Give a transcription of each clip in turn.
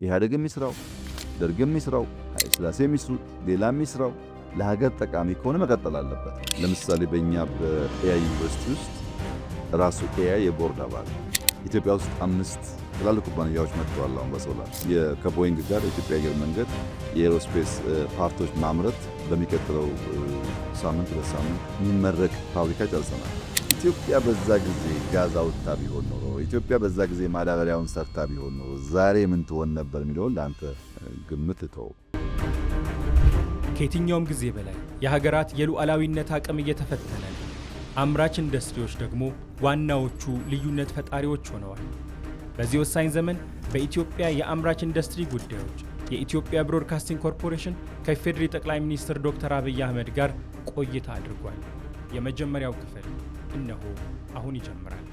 ኢህአዴግ የሚስራው ደርግ የሚስራው ኃይለ ሥላሴ የሚስሩት ሌላ የሚስራው ለሀገር ጠቃሚ ከሆነ መቀጠል አለበት። ለምሳሌ በእኛ በኤአይ ዩኒቨርሲቲ ውስጥ ራሱ ኤአይ የቦርድ አባል ኢትዮጵያ ውስጥ 5 ትላልቅ ኩባንያዎች መጥተዋል። አሁን በሶላር ከቦይንግ ጋር የኢትዮጵያ አየር መንገድ የኤሮስፔስ ፓርቶች ማምረት በሚቀጥለው ሳምንት ለሳምንት የሚመረቅ ፋብሪካ ጨርሰናል። ኢትዮጵያ በዛ ጊዜ ጋዝ አውጥታ ቢሆን ኖሮ ኢትዮጵያ በዛ ጊዜ ማዳበሪያውን ሰርታ ቢሆን ኖሮ ዛሬ ምን ትሆን ነበር የሚለውን ለአንተ ግምት ተው። ከየትኛውም ጊዜ በላይ የሀገራት የሉዓላዊነት አቅም እየተፈተነ ነው። አምራች ኢንዱስትሪዎች ደግሞ ዋናዎቹ ልዩነት ፈጣሪዎች ሆነዋል። በዚህ ወሳኝ ዘመን በኢትዮጵያ የአምራች ኢንዱስትሪ ጉዳዮች የኢትዮጵያ ብሮድካስቲንግ ኮርፖሬሽን ከኢፌዴሪ ጠቅላይ ሚኒስትር ዶክተር አብይ አህመድ ጋር ቆይታ አድርጓል። የመጀመሪያው ክፍል እነሆ አሁን ይጀምራል።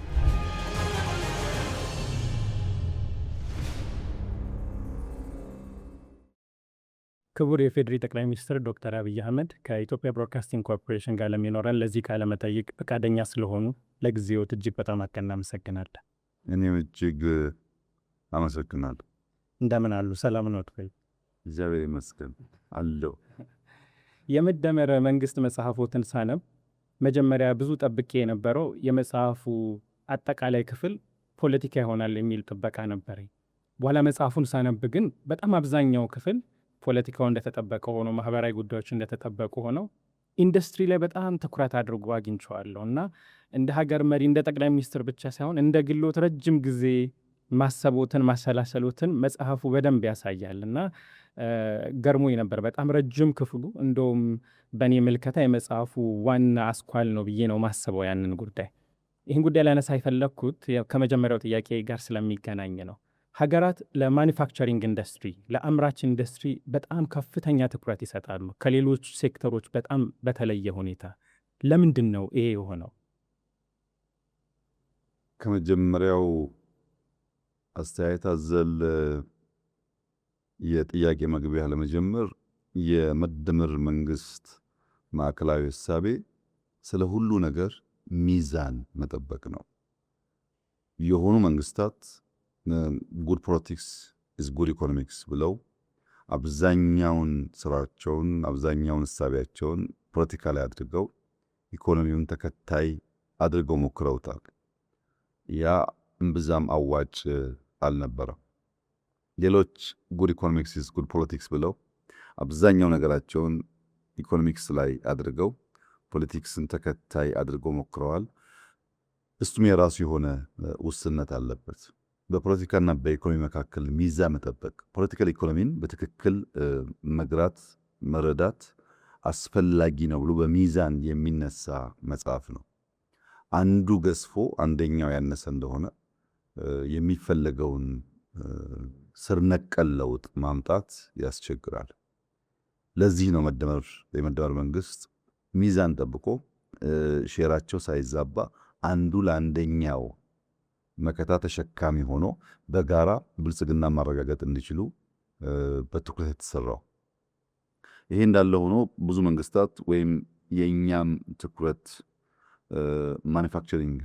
ክቡር የኢፌዴሪ ጠቅላይ ሚኒስትር ዶክተር አብይ አህመድ ከኢትዮጵያ ብሮድካስቲንግ ኮርፖሬሽን ጋር ለሚኖረን ለዚህ ቃለ መጠይቅ ፈቃደኛ ስለሆኑ ለጊዜዎት እጅግ በጣም እናመሰግናለን። እኔም እጅግ አመሰግናለሁ። እንደምን አሉ? ሰላም ነው ወይ? እግዚአብሔር ይመስገን አለው። የመደመር መንግስት መጽሐፎትን ሳነብ መጀመሪያ ብዙ ጠብቄ የነበረው የመጽሐፉ አጠቃላይ ክፍል ፖለቲካ ይሆናል የሚል ጥበቃ ነበረኝ። በኋላ መጽሐፉን ሳነብ ግን በጣም አብዛኛው ክፍል ፖለቲካው እንደተጠበቀ ሆኖ ማህበራዊ ጉዳዮች እንደተጠበቁ ሆነው ኢንዱስትሪ ላይ በጣም ትኩረት አድርጎ አግኝቼዋለሁ እና እንደ ሀገር መሪ እንደ ጠቅላይ ሚኒስትር ብቻ ሳይሆን እንደ ግሎት ረጅም ጊዜ ማሰቦትን ማሰላሰሎትን መጽሐፉ በደንብ ያሳያል እና ገርሞኝ ነበር በጣም ረጅም ክፍሉ። እንደውም በእኔ ምልከታ የመጽሐፉ ዋና አስኳል ነው ብዬ ነው ማስበው ያንን ጉዳይ። ይህን ጉዳይ ላነሳ የፈለግኩት ከመጀመሪያው ጥያቄ ጋር ስለሚገናኝ ነው። ሀገራት ለማኒፋክቸሪንግ ኢንዱስትሪ ለአምራች ኢንዱስትሪ በጣም ከፍተኛ ትኩረት ይሰጣሉ፣ ከሌሎች ሴክተሮች በጣም በተለየ ሁኔታ። ለምንድን ነው ይሄ የሆነው? ከመጀመሪያው አስተያየት አዘል የጥያቄ መግቢያ ለመጀመር የመደመር መንግስት ማዕከላዊ እሳቤ ስለ ሁሉ ነገር ሚዛን መጠበቅ ነው። የሆኑ መንግስታት ጉድ ፖለቲክስ ኢዝ ጉድ ኢኮኖሚክስ ብለው አብዛኛውን ስራቸውን አብዛኛውን እሳቤያቸውን ፖለቲካ ላይ አድርገው ኢኮኖሚውን ተከታይ አድርገው ሞክረውታል። ያ እምብዛም አዋጭ አልነበረም። ሌሎች ጉድ ኢኮኖሚክስ ኢዝ ጉድ ፖለቲክስ ብለው አብዛኛው ነገራቸውን ኢኮኖሚክስ ላይ አድርገው ፖለቲክስን ተከታይ አድርገው ሞክረዋል። እሱም የራሱ የሆነ ውስንነት አለበት። በፖለቲካና በኢኮኖሚ መካከል ሚዛን መጠበቅ፣ ፖለቲካል ኢኮኖሚን በትክክል መግራት መረዳት አስፈላጊ ነው ብሎ በሚዛን የሚነሳ መጽሐፍ ነው። አንዱ ገዝፎ አንደኛው ያነሰ እንደሆነ የሚፈለገውን ስር ነቀል ለውጥ ማምጣት ያስቸግራል። ለዚህ ነው የመደመር መንግስት ሚዛን ጠብቆ ሼራቸው ሳይዛባ አንዱ ለአንደኛው መከታ ተሸካሚ ሆኖ በጋራ ብልጽግና ማረጋገጥ እንዲችሉ በትኩረት የተሰራው። ይሄ እንዳለ ሆኖ ብዙ መንግስታት ወይም የኛም ትኩረት ማኒፋክቸሪንግ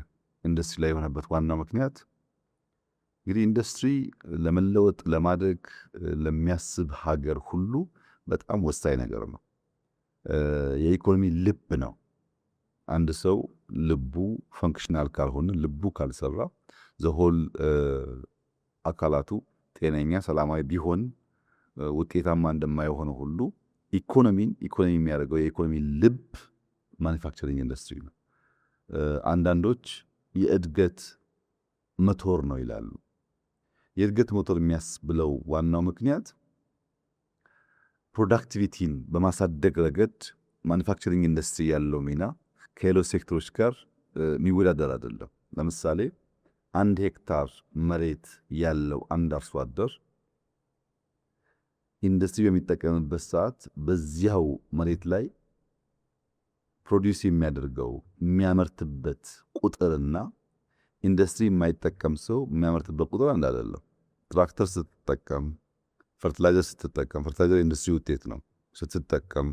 ኢንዱስትሪ ላይ የሆነበት ዋናው ምክንያት እንግዲህ ኢንዱስትሪ ለመለወጥ ለማደግ ለሚያስብ ሀገር ሁሉ በጣም ወሳኝ ነገር ነው። የኢኮኖሚ ልብ ነው። አንድ ሰው ልቡ ፈንክሽናል ካልሆነ ልቡ ካልሰራ ዘሆል አካላቱ ጤነኛ ሰላማዊ ቢሆን ውጤታማ እንደማይሆነ ሁሉ ኢኮኖሚ የሚያደርገው የኢኮኖሚ ልብ ማኒፋክቸሪንግ ኢንዱስትሪ ነው። አንዳንዶች የእድገት ሞተር ነው ይላሉ። የእድገት ሞተር የሚያስብለው ዋናው ምክንያት ፕሮዳክቲቪቲን በማሳደግ ረገድ ማኒፋክቸሪንግ ኢንዱስትሪ ያለው ሚና ከሌሎች ሴክተሮች ጋር የሚወዳደር አይደለም። ለምሳሌ 1 ሄክታር መሬት ያለው አንድ አርሶ አደር ኢንዱስትሪ በሚጠቀምበት ሰዓት በዚያው መሬት ላይ ፕሮዲዩስ የሚያደርገው የሚያመርትበት ቁጥርና ኢንዱስትሪ የማይጠቀም ሰው የሚያመርትበት ቁጥር አንድ አይደለም። ትራክተር ስትጠቀም፣ ፈርቲላይዘር ስትጠቀም፣ ፈርቲላይዘር ኢንዱስትሪ ውጤት ነው። ስትጠቀም፣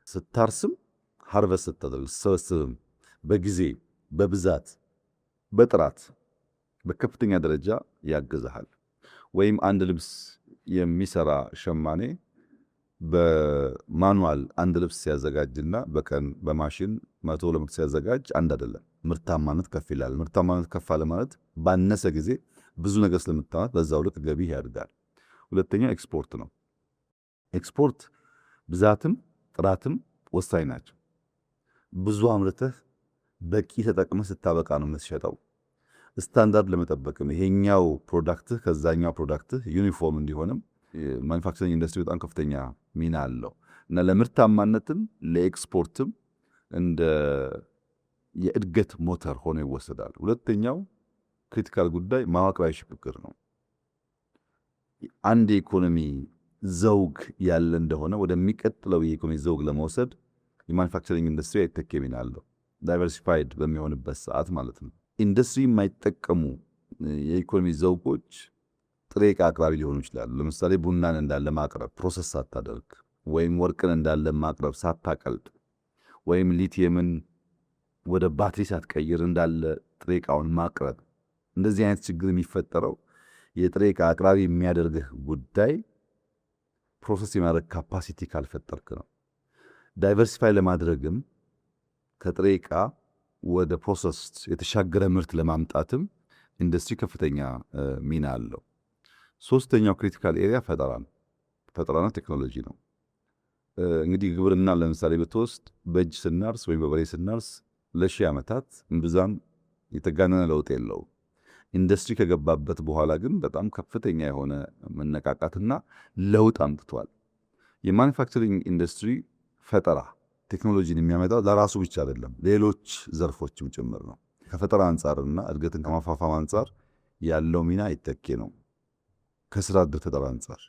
ስታርስም፣ ሃርቨስት ስታደርግ፣ ስትሰበስብም በጊዜ በብዛት በጥራት በከፍተኛ ደረጃ ያግዛል። ወይም አንድ ልብስ የሚሰራ ሸማኔ በማኑዋል አንድ ልብስ ሲያዘጋጅና በቀን በማሽን 100 200 ሲያዘጋጅ አንድ አይደለም። ምርታማነት ከፍ ይላል። ምርታማነት ከፍ አለ ማለት ባነሰ ጊዜ ብዙ ነገር ስለምታመርት በዛው ልክ ገቢ ያድጋል። ሁለተኛው ኤክስፖርት ነው። ኤክስፖርት ብዛትም ጥራትም ወሳኝ ናቸው። ብዙ አምርተህ በቂ ተጠቅመህ ስታበቃ ነው የምትሸጠው። ስታንዳርድ ለመጠበቅም ይሄኛው ፕሮዳክትህ ከዛኛው ፕሮዳክትህ ዩኒፎርም እንዲሆንም ማኒፋክቸሪንግ ኢንዱስትሪ በጣም ከፍተኛ ሚና አለው እና ለምርታማነትም ለኤክስፖርትም እንደ የእድገት ሞተር ሆኖ ይወሰዳል። ሁለተኛው ክሪቲካል ጉዳይ መዋቅራዊ ሽግግር ነው። አንድ የኢኮኖሚ ዘውግ ያለ እንደሆነ ወደሚቀጥለው የኢኮኖሚ ዘውግ ለመውሰድ የማኒፋክቸሪንግ ኢንዱስትሪ አይተኬ ሚና አለው። ዳይቨርሲፋይድ በሚሆንበት ሰዓት ማለት ነው። ኢንዱስትሪ የማይጠቀሙ የኢኮኖሚ ዘውጎች ጥሬ ዕቃ አቅራቢ ሊሆኑ ይችላሉ። ለምሳሌ ቡናን እንዳለ ማቅረብ ፕሮሰስ ሳታደርግ፣ ወይም ወርቅን እንዳለ ማቅረብ ሳታቀልጥ፣ ወይም ሊቲየምን ወደ ባትሪ ሳትቀይር እንዳለ ጥሬ ዕቃውን ማቅረብ። እንደዚህ አይነት ችግር የሚፈጠረው የጥሬ ዕቃ አቅራቢ የሚያደርግህ ጉዳይ ፕሮሰስ የማድረግ ካፓሲቲ ካልፈጠርክ ነው። ዳይቨርሲፋይ ለማድረግም ከጥሬ ዕቃ ወደ ፕሮሰስ የተሻገረ ምርት ለማምጣትም ኢንዱስትሪ ከፍተኛ ሚና አለው። ሶስተኛው ክሪቲካል ኤሪያ ፈጠራ ነው። ፈጠራና ቴክኖሎጂ ነው። እንግዲህ ግብርና ለምሳሌ ብትወስድ በእጅ ስናርስ ወይም በበሬ ስናርስ ለሺህ ዓመታት እምብዛም የተጋነነ ለውጥ የለው። ኢንዱስትሪ ከገባበት በኋላ ግን በጣም ከፍተኛ የሆነ መነቃቃትና ለውጥ አምጥቷል። የማኒፋክቸሪንግ ኢንዱስትሪ ፈጠራ ቴክኖሎጂን የሚያመጣው ለራሱ ብቻ አይደለም፣ ሌሎች ዘርፎችም ጭምር ነው። ከፈጠራ አንጻርና እድገትን ከማፋፋም አንጻር ያለው ሚና ይተኬ ነው። ከስራ ዕድል ፈጠራ አንጻር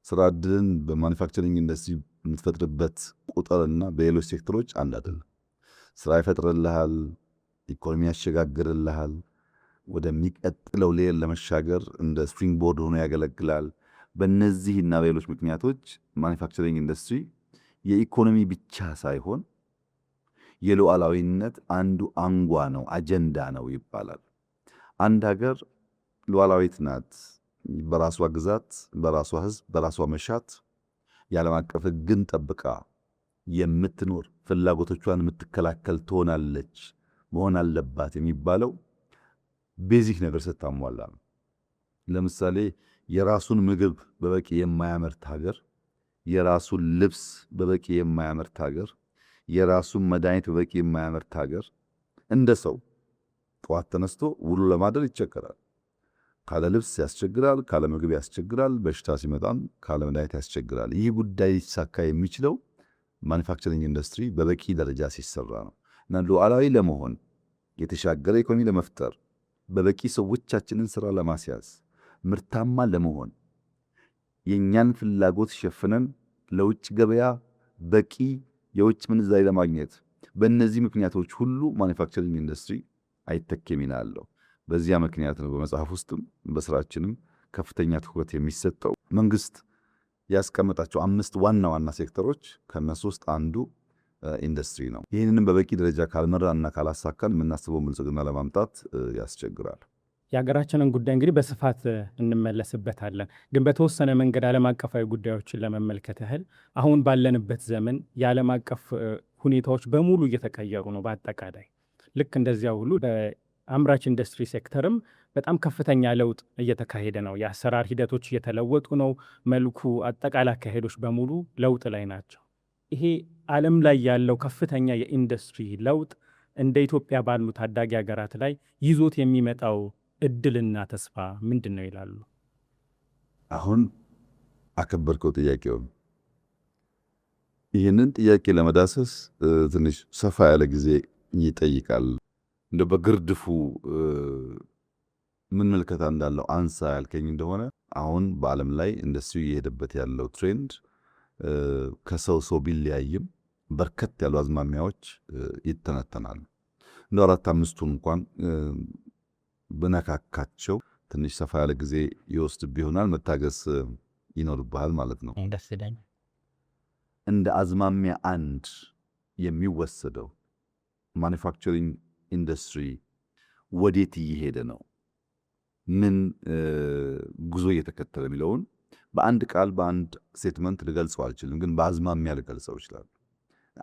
ስራ ዕድልን በማኒፋክቸሪንግ ኢንዱስትሪ የምትፈጥርበት ቁጥርና በሌሎች ሴክተሮች አንድ አይደለም። ስራ ይፈጥርልሃል፣ ኢኮኖሚ ያሸጋግርልሃል፣ ወደሚቀጥለው ሌል ለመሻገር እንደ ስፕሪንግ ቦርድ ሆኖ ያገለግላል። በእነዚህና በሌሎች ምክንያቶች ማኒፋክቸሪንግ ኢንዱስትሪ የኢኮኖሚ ብቻ ሳይሆን የሉዓላዊነት አንዱ አንጓ ነው፣ አጀንዳ ነው ይባላል። አንድ ሀገር ሉዓላዊት ናት፣ በራሷ ግዛት፣ በራሷ ሕዝብ፣ በራሷ መሻት የዓለም አቀፍ ሕግን ጠብቃ የምትኖር ፍላጎቶቿን የምትከላከል ትሆናለች፣ መሆን አለባት የሚባለው ቤዚክ ነገር ስታሟላ ነው። ለምሳሌ የራሱን ምግብ በበቂ የማያመርት ሀገር፣ የራሱን ልብስ በበቂ የማያመርት ሀገር፣ የራሱን መድኃኒት በበቂ የማያመርት ሀገር እንደ ሰው ጠዋት ተነስቶ ውሎ ለማደር ይቸገራል። ካለ ልብስ ያስቸግራል፣ ካለ ምግብ ያስቸግራል፣ በሽታ ሲመጣም ካለ መድኃኒት ያስቸግራል። ይህ ጉዳይ ሊሳካ የሚችለው ማኒፋክቸሪንግ ኢንዱስትሪ በበቂ ደረጃ ሲሰራ ነው እና ሉዓላዊ ለመሆን የተሻገረ ኢኮኖሚ ለመፍጠር በበቂ ሰዎቻችንን ስራ ለማስያዝ ምርታማ ለመሆን የእኛን ፍላጎት ሸፍነን ለውጭ ገበያ በቂ የውጭ ምንዛሪ ለማግኘት በእነዚህ ምክንያቶች ሁሉ ማኒፋክቸሪንግ ኢንዱስትሪ አይተኬ ሚና አለው። በዚያ ምክንያት ነው በመጽሐፍ ውስጥም በስራችንም ከፍተኛ ትኩረት የሚሰጠው። መንግስት ያስቀመጣቸው 5 ዋና ዋና ሴክተሮች ከነሱ ውስጥ አንዱ ኢንዱስትሪ ነው። ይህንንም በበቂ ደረጃ ካልመራና ካላሳካን የምናስበው ብልጽግና ለማምጣት ያስቸግራል። የሀገራችንን ጉዳይ እንግዲህ በስፋት እንመለስበታለን። ግን በተወሰነ መንገድ ዓለም አቀፋዊ ጉዳዮችን ለመመልከት ያህል አሁን ባለንበት ዘመን የዓለም አቀፍ ሁኔታዎች በሙሉ እየተቀየሩ ነው። በአጠቃላይ ልክ እንደዚያ ሁሉ በአምራች ኢንዱስትሪ ሴክተርም በጣም ከፍተኛ ለውጥ እየተካሄደ ነው። የአሰራር ሂደቶች እየተለወጡ ነው። መልኩ፣ አጠቃላይ አካሄዶች በሙሉ ለውጥ ላይ ናቸው። ይሄ ዓለም ላይ ያለው ከፍተኛ የኢንዱስትሪ ለውጥ እንደ ኢትዮጵያ ባሉ ታዳጊ ሀገራት ላይ ይዞት የሚመጣው እድልና ተስፋ ምንድን ነው ይላሉ? አሁን አከበርከው ጥያቄውን። ይህንን ጥያቄ ለመዳሰስ ትንሽ ሰፋ ያለ ጊዜ ይጠይቃል። እንደ በግርድፉ ምን ምልከታ እንዳለው አንሳ ያልከኝ እንደሆነ አሁን በዓለም ላይ ኢንዱስትሪ እየሄደበት ያለው ትሬንድ ከሰው ሰው ቢለያይም በርከት ያሉ አዝማሚያዎች ይተነተናሉ። እንደ 4-5ቱን እንኳን ብነካካቸው ትንሽ ሰፋ ያለ ጊዜ ይወስድ ይሆናል። መታገስ ይኖርብሃል ማለት ነው። እንደ አዝማሚያ አንድ የሚወሰደው ማኒፋክቸሪንግ ኢንዱስትሪ ወዴት እየሄደ ነው፣ ምን ጉዞ እየተከተለ የሚለውን በአንድ ቃል በአንድ ስቴትመንት ልገልጸው አልችልም፣ ግን በአዝማሚያ ልገልጸው ይችላል።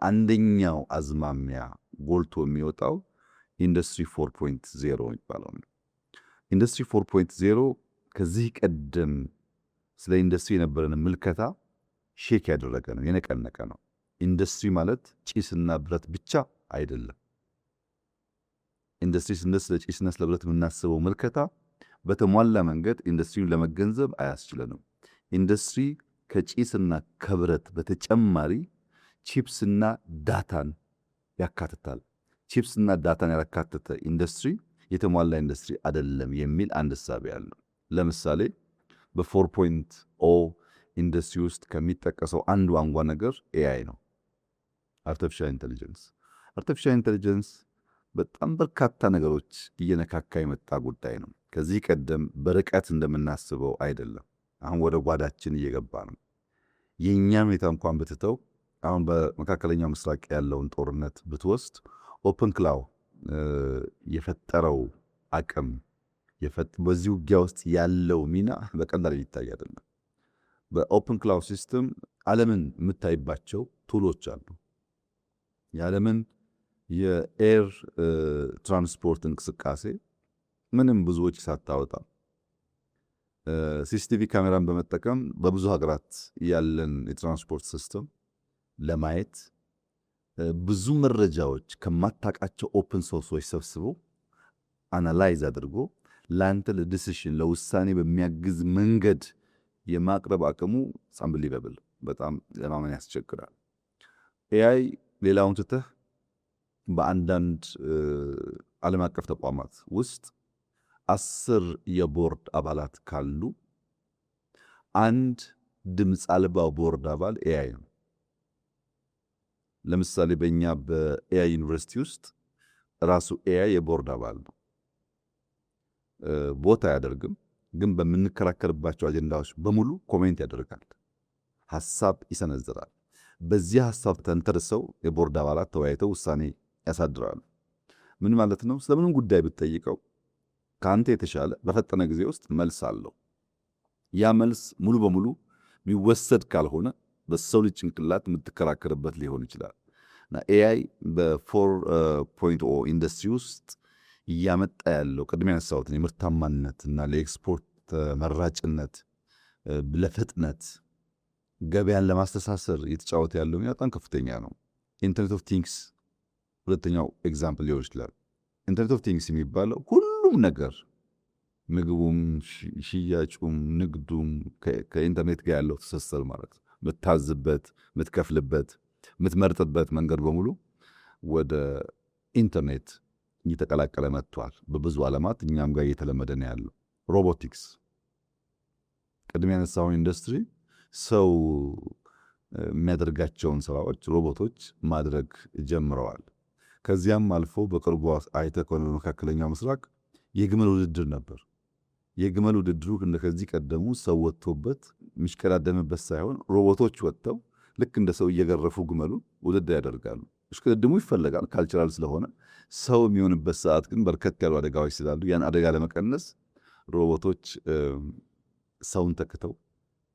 አንደኛው አዝማሚያ ጎልቶ የሚወጣው ኢንዱስትሪ 4.0 የሚባለው ነው። ኢንዱስትሪ 4.0 ከዚህ ቀደም ስለ ኢንዱስትሪ የነበረን ምልከታ ሼክ ያደረገ ነው፣ የነቀነቀ ነው። ኢንዱስትሪ ማለት ጭስና ብረት ብቻ አይደለም። ኢንዱስትሪ ስንል ስለ ጭስና ስለ ብረት የምናስበው ምልከታ በተሟላ መንገድ ኢንዱስትሪውን ለመገንዘብ አያስችለንም። ኢንዱስትሪ ከጭስና ከብረት በተጨማሪ ቺፕስና ዳታን ያካትታል። ቺፕስና ዳታን ያካተተ ኢንዱስትሪ የተሟላ ኢንዱስትሪ አይደለም የሚል አንድ እሳቤ ያለው። ለምሳሌ በ4.0 ኢንዱስትሪ ውስጥ ከሚጠቀሰው አንዱ አንጓ ነገር ኤአይ ነው፣ አርቲፊሻል ኢንተለጀንስ። አርቲፊሻል ኢንተለጀንስ በጣም በርካታ ነገሮች እየነካካ የመጣ ጉዳይ ነው። ከዚህ ቀደም በርቀት እንደምናስበው አይደለም። አሁን ወደ ጓዳችን እየገባ ነው። የእኛን ሁኔታ እንኳን ብትተው አሁን በመካከለኛው ምስራቅ ያለውን ጦርነት ብትወስድ ኦፕን ክላው የፈጠረው አቅም በዚህ ውጊያ ውስጥ ያለው ሚና በቀላል ሊታይ አይደለም። በኦፕን ክላው ሲስተም ዓለምን የምታይባቸው ቱሎች አሉ። የዓለምን የኤር ትራንስፖርት እንቅስቃሴ ምንም ብዙዎች ሳታወጣ ሲሲቲቪ ካሜራን በመጠቀም በብዙ ሀገራት ያለን የትራንስፖርት ሲስተም ለማየት ብዙ መረጃዎች ከማታውቃቸው ኦፕን ሶርሶች ሰብስቦ አናላይዝ አድርጎ ለአንተ ለዲሲሽን ለውሳኔ በሚያግዝ መንገድ የማቅረብ አቅሙ አንቢሊቨብል፣ በጣም ለማመን ያስቸግራል። ኤአይ ሌላውን ትተህ በአንዳንድ ዓለም አቀፍ ተቋማት ውስጥ 10 የቦርድ አባላት ካሉ አንድ ድምፅ አልባ ቦርድ አባል ኤአይ ነው። ለምሳሌ በእኛ በኤአይ ዩኒቨርሲቲ ውስጥ ራሱ ኤአይ የቦርድ አባል ነው። ቦታ አያደርግም፣ ግን በምንከራከርባቸው አጀንዳዎች በሙሉ ኮሜንት ያደርጋል፣ ሐሳብ ይሰነዝራል። በዚህ ሐሳብ ተንተርሰው የቦርድ አባላት ተወያይተው ውሳኔ ያሳድራሉ። ምን ማለት ነው? ስለምንም ጉዳይ ብትጠይቀው ከአንተ የተሻለ በፈጠነ ጊዜ ውስጥ መልስ አለው። ያ መልስ ሙሉ በሙሉ የሚወሰድ ካልሆነ በሰው ልጅ ጭንቅላት የምትከራከርበት ሊሆን ይችላል። እና ኤአይ በ4.0 ኢንዱስትሪ ውስጥ እያመጣ ያለው ቅድሚያ ያነሳሁትን የምርታማነት እና ለኤክስፖርት ተመራጭነት፣ ለፍጥነት ገበያን ለማስተሳሰር እየተጫወተ ያለው ሚና በጣም ከፍተኛ ነው። ኢንተርኔት ኦፍ ቲንግስ ሁለተኛው ኤግዛምፕል ሊሆን ይችላል። ኢንተርኔት ኦፍ ቲንግስ የሚባለው ሁሉም ነገር ምግቡም፣ ሽያጩም፣ ንግዱም ከኢንተርኔት ጋር ያለው ትስስር ማለት ነው። የምታዝበት፣ የምትከፍልበት፣ የምትመርጥበት መንገድ በሙሉ ወደ ኢንተርኔት እየተቀላቀለ መጥቷል። በብዙ ዓለማት እኛም ጋር እየተለመደ ነው ያለው። ሮቦቲክስ ቅድሚያ ያነሳውን ኢንዱስትሪ ሰው የሚያደርጋቸውን ስራዎች ሮቦቶች ማድረግ ጀምረዋል። ከዚያም አልፎ በቅርቡ አይተህ ከሆነ በመካከለኛው ምስራቅ የግመል ውድድር ነበር። የግመል ውድድሩ ከዚህ ቀደሙ ሰው ወጥቶበት የሚሽቀዳደምበት ሳይሆን ሮቦቶች ወጥተው ልክ እንደ ሰው እየገረፉ ግመሉን ውድድር ያደርጋሉ። እሽቅድድሙ ይፈለጋል ካልቸራል ስለሆነ። ሰው የሚሆንበት ሰዓት ግን በርከት ያሉ አደጋዎች ስላሉ ያን አደጋ ለመቀነስ ሮቦቶች ሰውን ተክተው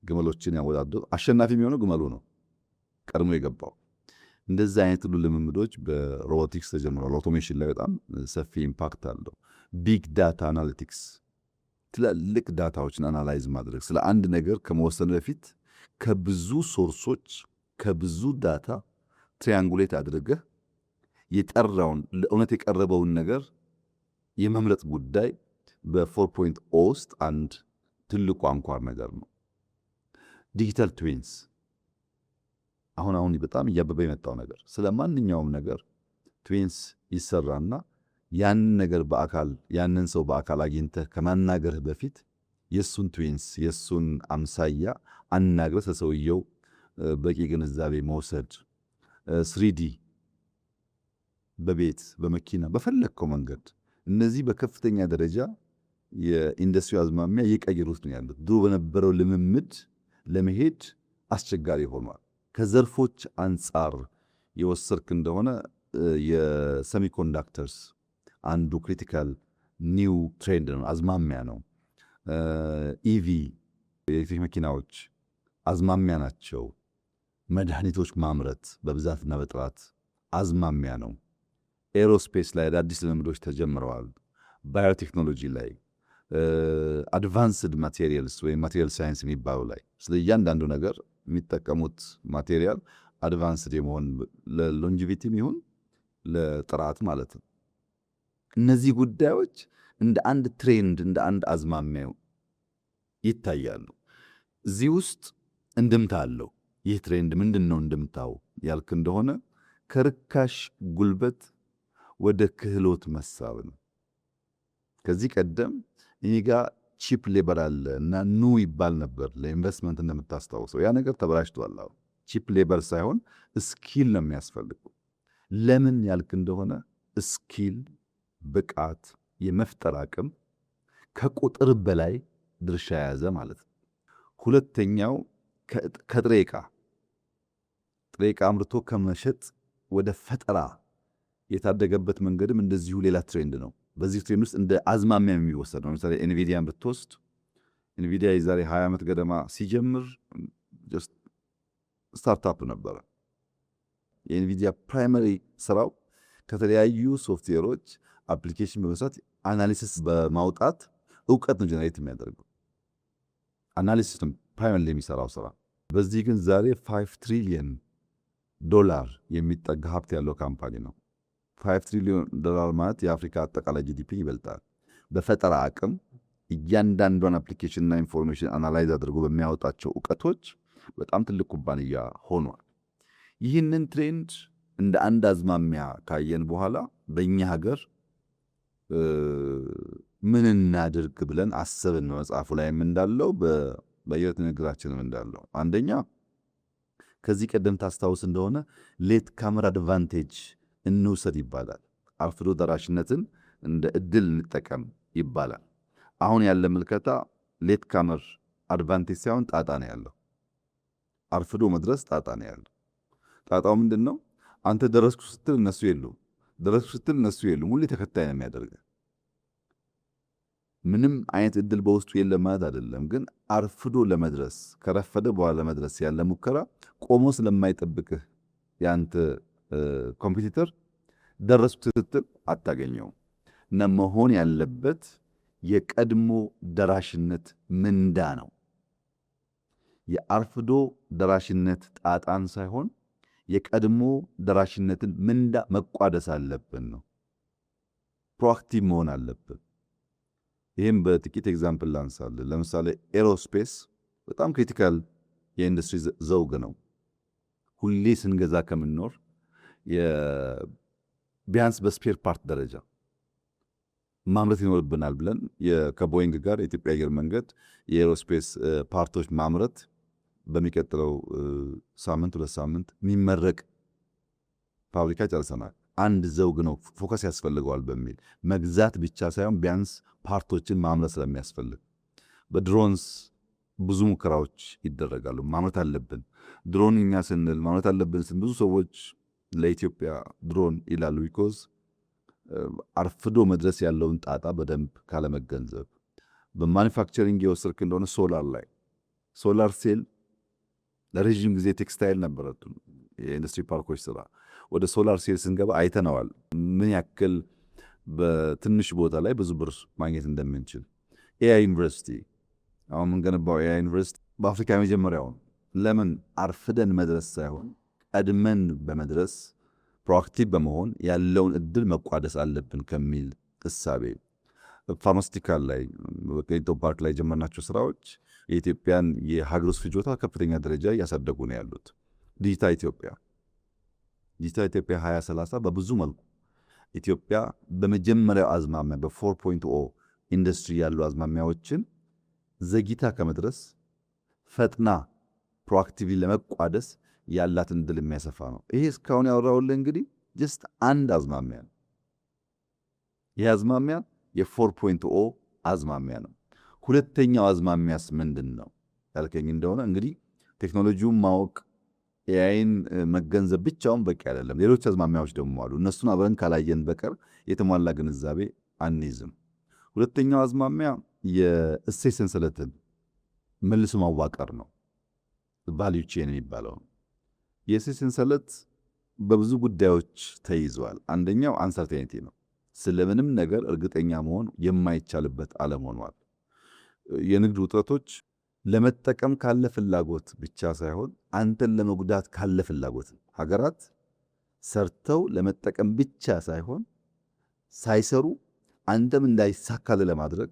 ግመሎችን ያወዳዱ። አሸናፊ የሚሆነው ግመሉ ነው ቀድሞ የገባው። እንደዚህ አይነት ሁሉ ልምምዶች በሮቦቲክስ ተጀምሯል። አውቶሜሽን ላይ በጣም ሰፊ ኢምፓክት አለው። ቢግ ዳታ አናሊቲክስ፣ ትላልቅ ዳታዎችን አናላይዝ ማድረግ፣ ስለ አንድ ነገር ከመወሰን በፊት ከብዙ ሶርሶች ከብዙ ዳታ ትሪያንጉሌት አድርገህ የጠራውን ለእውነት የቀረበውን ነገር የመምረጥ ጉዳይ በ4.0 ውስጥ አንድ ትልቁ አንኳር ነገር ነው። ዲጂታል ትዊንስ አሁን በጣም እያበበ የመጣው ነገር፣ ስለ ማንኛውም ነገር ትዊንስ ይሰራና ያንን ነገር በአካል ያንን ሰው በአካል አግኝተህ ከማናገርህ በፊት የሱን ትዊንስ የሱን አምሳያ አናግረህ ስለሰውየው በቂ ግንዛቤ መውሰድ። 3D በቤት በመኪና በፈለግከው መንገድ፣ እነዚህ በከፍተኛ ደረጃ የኢንዱስትሪ አዝማሚያ እየቀየሩት ነው ያሉት። ድሮ በነበረው ልምምድ ለመሄድ አስቸጋሪ ሆኗል። ከዘርፎች አንጻር የወሰድክ እንደሆነ የሴሚኮንዳክተርስ አንዱ ክሪቲካል ኒው ትሬንድ ነው፣ አዝማሚያ ነው። ኢቪ የኤሌክትሪክ መኪናዎች አዝማሚያ ናቸው። መድኃኒቶች ማምረት በብዛትና በጥራት አዝማሚያ ነው። ኤሮስፔስ ላይ አዳዲስ ልምዶች ተጀምረዋል። ባዮቴክኖሎጂ ላይ አድቫንስድ ማቴሪያልስ ወይም ማቴሪያል ሳይንስ የሚባሉ ላይ ስለ እያንዳንዱ ነገር የሚጠቀሙት ማቴሪያል አድቫንስድ የመሆን ለሎንጂቪቲም ይሁን ለጥራት ማለት ነው። እነዚህ ጉዳዮች እንደ አንድ ትሬንድ እንደ አንድ አዝማሚያ ይታያሉ። እዚህ ውስጥ እንድምታ አለው። ይህ ትሬንድ ምንድን ነው እንድምታው ያልክ እንደሆነ ከርካሽ ጉልበት ወደ ክህሎት መሳብ ነው። ከዚህ ቀደም እኔ ጋር ቺፕ ሌበር አለ እና ኑ ይባል ነበር ለኢንቨስትመንት እንደምታስታውሰው። ያ ነገር ተበላሽቷል። አሁን ቺፕ ሌበር ሳይሆን ስኪል ነው የሚያስፈልገው። ለምን ያልክ እንደሆነ ስኪል፣ ብቃት፣ የመፍጠር አቅም ከቁጥር በላይ ድርሻ የያዘ ማለት ነው። ሁለተኛው ከጥሬ ዕቃ አምርቶ ከመሸጥ ወደ ፈጠራ የታደገበት መንገድም እንደዚሁ ሌላ ትሬንድ ነው። በዚህ ትሬንድ ውስጥ እንደ አዝማሚያ የሚወሰድ ነው። ለምሳሌ ኤንቪዲያን ብትወስድ ኤንቪዲያ የዛሬ 20 ዓመት ገደማ ሲጀምር ጀስት ስታርታፕ ነበረ። የኤንቪዲያ ፕራይመሪ ስራው ከተለያዩ ሶፍትዌሮች አፕሊኬሽን በመስራት አናሊሲስ በማውጣት እውቀት ነው ጀነሬት የሚያደርገው። አናሊሲስ ነው ፕራይመሪ የሚሰራው ስራ። በዚህ ግን ዛሬ $5 ትሪሊየን የሚጠጋ ሀብት ያለው ካምፓኒ ነው። $5 ትሪሊየን ማለት የአፍሪካ አጠቃላይ ጂዲፒ ይበልጣል። በፈጠራ አቅም እያንዳንዷን አፕሊኬሽንና ኢንፎርሜሽን አናላይዝ አድርጎ በሚያወጣቸው እውቀቶች በጣም ትልቅ ኩባንያ ሆኗል። ይህንን ትሬንድ እንደ አንድ አዝማሚያ ካየን በኋላ በእኛ ሀገር ምን እናድርግ ብለን አሰብን። መጽሐፉ ላይም እንዳለው በየት ንግግራችንም እንዳለው አንደኛ ከዚህ ቀደም ታስታውስ እንደሆነ ሌት ካመር አድቫንቴጅ እንውሰድ ይባላል። አርፍዶ ደራሽነትን እንደ እድል እንጠቀም ይባላል። አሁን ያለ ምልከታ ሌት ካመር አድቫንቴጅ ሳይሆን ጣጣ ነው ያለው። አርፍዶ መድረስ ጣጣ ነው ያለው። ጣጣው ምንድን ነው? አንተ ደረስኩ ስትል እነሱ የሉም፣ ደረስኩ ስትል እነሱ የሉም። ሁሌ ተከታይ ነው የሚያደርገው። ምንም አይነት እድል በውስጡ የለም ማለት አይደለም፣ ግን አርፍዶ ለመድረስ ከረፈደ በኋላ ለመድረስ ያለ ሙከራ ቆሞ ስለማይጠብቅህ ያንተ ኮምፒቲተር ደረስኩ ስትል አታገኘውም። እና መሆን ያለበት የቀድሞ ደራሽነት ምንዳ ነው። የአርፍዶ ደራሽነት ጣጣን ሳይሆን የቀድሞ ደራሽነትን ምንዳ መቋደስ አለብን ነው። ፕሮአክቲቭ መሆን አለብን። ይህም በጥቂት ኤግዛምፕል ላንሳለን። ለምሳሌ ኤሮስፔስ በጣም ክሪቲካል የኢንዱስትሪ ዘውግ ነው። ሁሌ ስንገዛ ከምንኖር ቢያንስ በስፔር ፓርት ደረጃ ማምረት ይኖርብናል ብለን ከቦይንግ ጋር የኢትዮጵያ አየር መንገድ የኤሮስፔስ ፓርቶች ማምረት በሚቀጥለው ሳምንት 2 ሳምንት የሚመረቅ ፋብሪካ ጨርሰናል። አንድ ዘውግ ነው ፎከስ ያስፈልገዋል በሚል መግዛት ብቻ ሳይሆን ቢያንስ ፓርቶችን ማምረት ስለሚያስፈልግ በድሮንስ ብዙ ሙከራዎች ይደረጋሉ። ማምረት አለብን ድሮን እኛ ስንል ማምረት አለብን ስንል ብዙ ሰዎች ለኢትዮጵያ ድሮን ይላሉ። ቢኮዝ አርፍዶ መድረስ ያለውን ጣጣ በደንብ ካለመገንዘብ። በማኒፋክቸሪንግ የወሰድክ እንደሆነ ሶላር ሴል ለረዥም ጊዜ ቴክስታይል ነበረ የኢንዱስትሪ ፓርኮች ስራ። ወደ ሶላር ሴል ስንገባ አይተነዋል ምን ያክል በትንሽ ቦታ ላይ ብዙ ብር ማግኘት እንደምንችል። ኤአይ ዩኒቨርሲቲ አሁን የምንገነባው ኤአይ ዩኒቨርሲቲ በአፍሪካ የመጀመሪያው ነው። ለምን? አርፍደን መድረስ ሳይሆን ቀድመን በመድረስ ፕሮአክቲቭ በመሆን ያለውን እድል መቋደስ አለብን ከሚል እሳቤ። ፋርማስቲካል ላይ በክሊንቶ ፓርክ ላይ የጀመርናቸው ስራዎች የኢትዮጵያን የሀገር ውስጥ ፍጆታ ከፍተኛ ደረጃ እያሳደጉ ነው ያሉት። ዲጂታል ኢትዮጵያ 2030 በብዙ መልኩ ኢትዮጵያ በመጀመሪያው አዝማሚያ በ4.0 ኢንዱስትሪ ያሉ አዝማሚያዎችን ዘግይታ ከመድረስ ፈጥና ፕሮአክቲቭሊ ለመቋደስ ያላትን እድል የሚያሰፋ ነው። ይሄ እስካሁን ያወራውልህ እንግዲህ ጀስት አንድ አዝማሚያ ነው። ይህ አዝማሚያ የ4.0 አዝማሚያ ነው። ሁለተኛው አዝማሚያስ ምንድን ነው ያልከኝ እንደሆነ እንግዲህ ቴክኖሎጂውን ማወቅ ኤአይን መገንዘብ ብቻውን በቂ አይደለም። ሌሎች አዝማሚያዎች ደግሞ አሉ። እነሱን አብረን ካላየን በቀር የተሟላ ግንዛቤ አንይዝም። ሁለተኛው አዝማሚያ የእሴት ሰንሰለትን መልሶ ማዋቀር ነው። ቫልዩ ቼን የሚባለው የእሴት ሰንሰለት በብዙ ጉዳዮች ተይዟል። አንደኛው አንሰርቴኒቲ ነው። ስለምንም ነገር እርግጠኛ መሆን የማይቻልበት ዓለም ሆኗል። የንግድ ውጥረቶች ለመጠቀም ካለ ፍላጎት ብቻ ሳይሆን አንተን ለመጉዳት ካለ ፍላጎት ሀገራት ሰርተው ለመጠቀም ብቻ ሳይሆን ሳይሰሩ አንተም እንዳይሳካል ለማድረግ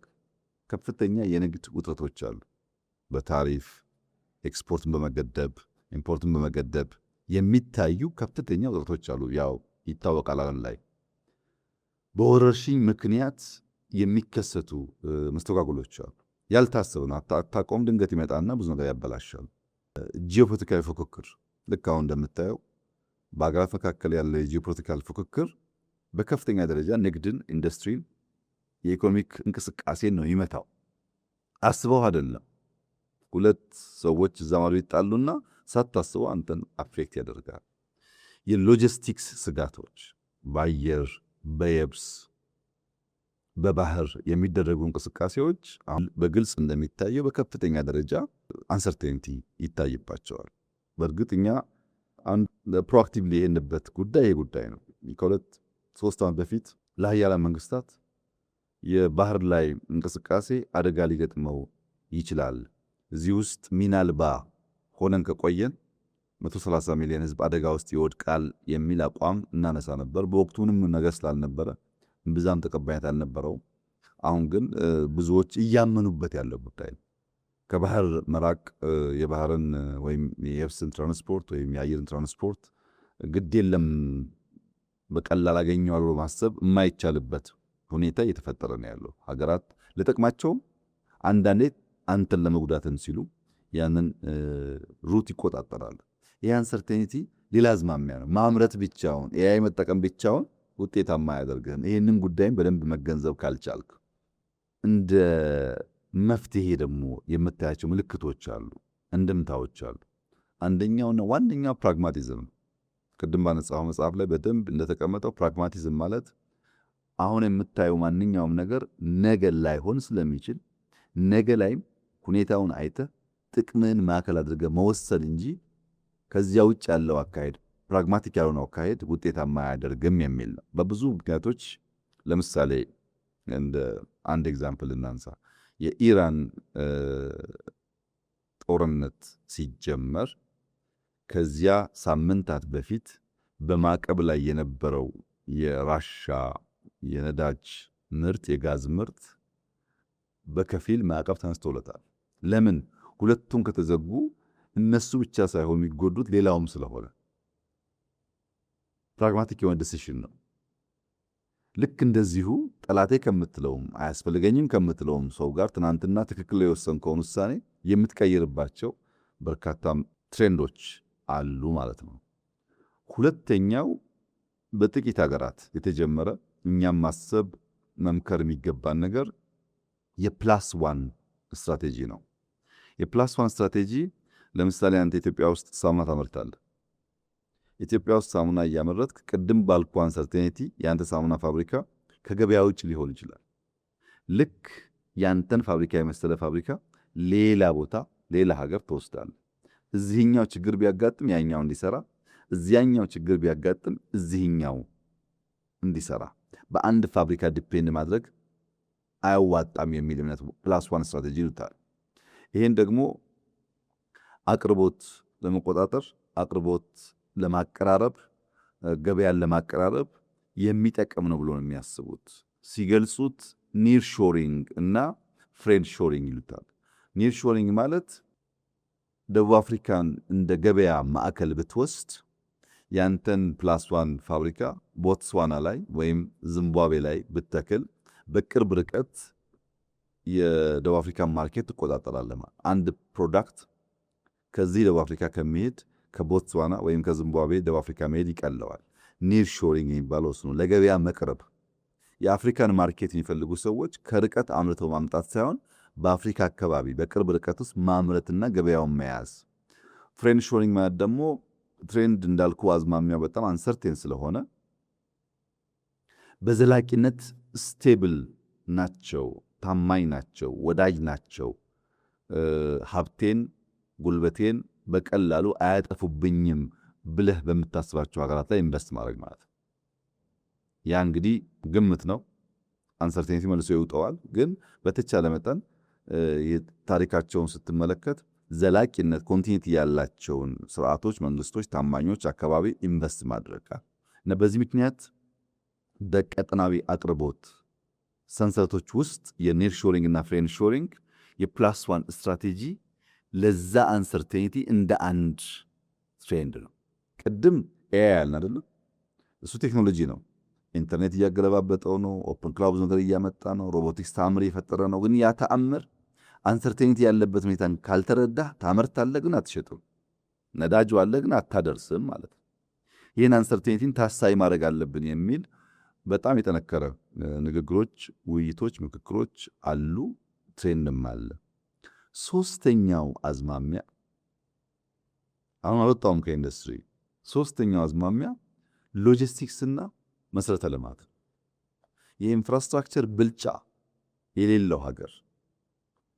ከፍተኛ የንግድ ውጥረቶች አሉ። በታሪፍ ኤክስፖርትን በመገደብ ኢምፖርትን በመገደብ የሚታዩ ከፍተኛ ውጥረቶች አሉ። ያው ይታወቃል። ዓለም ላይ በወረርሽኝ ምክንያት የሚከሰቱ መስተጓጎሎች አሉ። ያልታሰቡ ነው። አታቆም ድንገት ይመጣና ብዙ ነገር ያበላሻል። ጂኦፖለቲካዊ ፉክክር ልክ አሁን እንደምታየው በአገራት መካከል ያለ የጂኦፖለቲካል ፉክክር በከፍተኛ ደረጃ ንግድን፣ ኢንዱስትሪን፣ የኢኮኖሚክ እንቅስቃሴን ነው ይመታው። አስበው አይደለም። ሁለት ሰዎች እዛ ማዶ ይጣሉና ሳታስበው አንተን አፌክት ያደርጋል። የሎጂስቲክስ ስጋቶች በአየር በየብስ በባህር የሚደረጉ እንቅስቃሴዎች በግልጽ እንደሚታየው በከፍተኛ ደረጃ አንሰርቴኒቲ ይታይባቸዋል። በእርግጥ እኛ ፕሮአክቲቭሊ የሄንበት ጉዳይ ይሄ ጉዳይ ነው። ከ2-3 ዓመት በፊት ለሀያላን መንግስታት የባህር ላይ እንቅስቃሴ አደጋ ሊገጥመው ይችላል፣ እዚህ ውስጥ ሚና አልባ ሆነን ከቆየን 130 ሚሊዮን ህዝብ አደጋ ውስጥ ይወድቃል የሚል አቋም እናነሳ ነበር። በወቅቱ ምንም ነገር ስላልነበረ ብዛም ተቀባይነት አልነበረውም። አሁን ግን ብዙዎች እያመኑበት ያለው ጉዳይ ነው። ከባህር መራቅ የባህርን ወይም የየብስን ትራንስፖርት ወይም የአየርን ትራንስፖርት ግድ የለም በቀላል አገኘዋል ብሎ ማሰብ የማይቻልበት ሁኔታ እየተፈጠረ ነው ያለው። ሀገራት ለጥቅማቸውም አንዳንዴ አንተን ለመጉዳትን ሲሉ ያንን ሩት ይቆጣጠራሉ። ይህ አንሰርቴኒቲ ሌላ አዝማሚያ ነው። ማምረት ብቻውን ኤአይ መጠቀም ብቻውን ውጤታማ አያደርግህም። ይህንን ጉዳይም በደንብ መገንዘብ ካልቻልክ እንደ መፍትሄ ደግሞ የምታያቸው ምልክቶች አሉ፣ እንድምታዎች አሉ። አንደኛውና ዋነኛው ፕራግማቲዝም ነው። ቅድም ባነጻው መጽሐፍ ላይ በደንብ እንደተቀመጠው ፕራግማቲዝም ማለት አሁን የምታየው ማንኛውም ነገር ነገ ላይሆን ስለሚችል ነገ ላይም ሁኔታውን አይተህ ጥቅምን ማዕከል አድርገህ መወሰን እንጂ ከዚያ ውጭ ያለው አካሄድ ፕራግማቲክ ያልሆነው አካሄድ ውጤታማ አያደርግም የሚል ነው። በብዙ ምክንያቶች ለምሳሌ እንደ አንድ ኤግዛምፕል እናንሳ። የኢራን ጦርነት ሲጀመር ከዚያ ሳምንታት በፊት በማዕቀብ ላይ የነበረው የራሻ የነዳጅ ምርት የጋዝ ምርት በከፊል ማዕቀብ ተነስቶለታል። ለምን? ሁለቱም ከተዘጉ እነሱ ብቻ ሳይሆኑ የሚጎዱት ሌላውም ስለሆነ ፕራግማቲክ የሆነ ዲሲሽን ነው። ልክ እንደዚሁ ጠላቴ ከምትለውም አያስፈልገኝም ከምትለውም ሰው ጋር ትናንትና ትክክል የወሰንከውን ውሳኔ የምትቀይርባቸው በርካታ ትሬንዶች አሉ ማለት ነው። ሁለተኛው በጥቂት ሀገራት የተጀመረ እኛም ማሰብ መምከር የሚገባን ነገር የፕላስ ዋን ስትራቴጂ ነው። የፕላስ ዋን ስትራቴጂ ለምሳሌ አንተ ኢትዮጵያ ውስጥ ሳሙና ታመርታለህ። ኢትዮጵያ ውስጥ ሳሙና እያመረትክ ቅድም ባልኩ አንሰርቴኒቲ የአንተ ሳሙና ፋብሪካ ከገበያ ውጭ ሊሆን ይችላል። ልክ ያንተን ፋብሪካ የመሰለ ፋብሪካ ሌላ ቦታ ሌላ ሀገር ትወስዳለህ። እዚህኛው ችግር ቢያጋጥም ያኛው እንዲሰራ፣ እዚያኛው ችግር ቢያጋጥም እዚህኛው እንዲሰራ፣ በአንድ ፋብሪካ ዲፔንድ ማድረግ አያዋጣም የሚል እምነት ፕላስ ዋን ስትራቴጂ ይሉታል። ይሄን ደግሞ አቅርቦት ለመቆጣጠር አቅርቦት ለማቀራረብ ገበያን ለማቀራረብ የሚጠቅም ነው ብሎ ነው የሚያስቡት። ሲገልጹት ኒር ሾሪንግ እና ፍሬንድ ሾሪንግ ይሉታል። ኒር ሾሪንግ ማለት ደቡብ አፍሪካን እንደ ገበያ ማዕከል ብትወስድ ያንተን ፕላስ ዋን ፋብሪካ ቦትስዋና ላይ ወይም ዚምባብዌ ላይ ብትተክል በቅርብ ርቀት የደቡብ አፍሪካን ማርኬት ትቆጣጠራለህ። አንድ ፕሮዳክት ከዚህ ደቡብ አፍሪካ ከሚሄድ ከቦትስዋና ወይም ከዚምባብዌ ደቡብ አፍሪካ መሄድ ይቀለዋል። ኒር ሾሪንግ የሚባለው እሱ ነው። ለገበያ መቅረብ። የአፍሪካን ማርኬት የሚፈልጉ ሰዎች ከርቀት አምርተው ማምጣት ሳይሆን በአፍሪካ አካባቢ በቅርብ ርቀት ውስጥ ማምረትና ገበያውን መያዝ። ፍሬንድ ሾሪንግ ማለት ደግሞ ትሬንድ እንዳልኩ አዝማሚያው በጣም አንሰርቴን ስለሆነ በዘላቂነት ስቴብል ናቸው፣ ታማኝ ናቸው፣ ወዳጅ ናቸው ሀብቴን ጉልበቴን በቀላሉ አያጠፉብኝም ብለህ በምታስባቸው ሀገራት ላይ ኢንቨስት ማድረግ ማለት ነው። ያ እንግዲህ ግምት ነው። አንሰርቴኒቲ መልሶ ይውጠዋል። ግን በተቻለ መጠን ታሪካቸውን ስትመለከት ዘላቂነት ኮንቲኒቲ ያላቸውን ስርዓቶች፣ መንግስቶች፣ ታማኞች አካባቢ ኢንቨስት ማድረግ እና በዚህ ምክንያት በቀጠናዊ አቅርቦት ሰንሰለቶች ውስጥ የኒር ሾሪንግ እና ፍሬንድ ሾሪንግ የፕላስ ዋን ስትራቴጂ ለዛ አንሰርቴኒቲ እንደ አንድ ትሬንድ ነው። ቅድም ኤአይ ያልን አይደለም? እሱ ቴክኖሎጂ ነው። ኢንተርኔት እያገለባበጠው ነው። ኦፕን ክላውድ ነገር እያመጣ ነው። ሮቦቲክስ ተአምር እየፈጠረ ነው። ግን ያ ተአምር አንሰርቴኒቲ ያለበት ሁኔታን ካልተረዳህ ታመርታለህ፣ ግን አትሸጥም። ነዳጁ አለ፣ ግን አታደርስም ማለት ነው። ይህን አንሰርቴኒቲን ታሳይ ማድረግ አለብን የሚል በጣም የጠነከረ ንግግሮች፣ ውይይቶች፣ ምክክሮች አሉ። ትሬንድም አለ። ሶስተኛው አዝማሚያ አሁን አልወጣውም ከኢንዱስትሪ። ሶስተኛው አዝማሚያ ሎጂስቲክስና መሰረተ ልማት። የኢንፍራስትራክቸር ብልጫ የሌለው ሀገር፣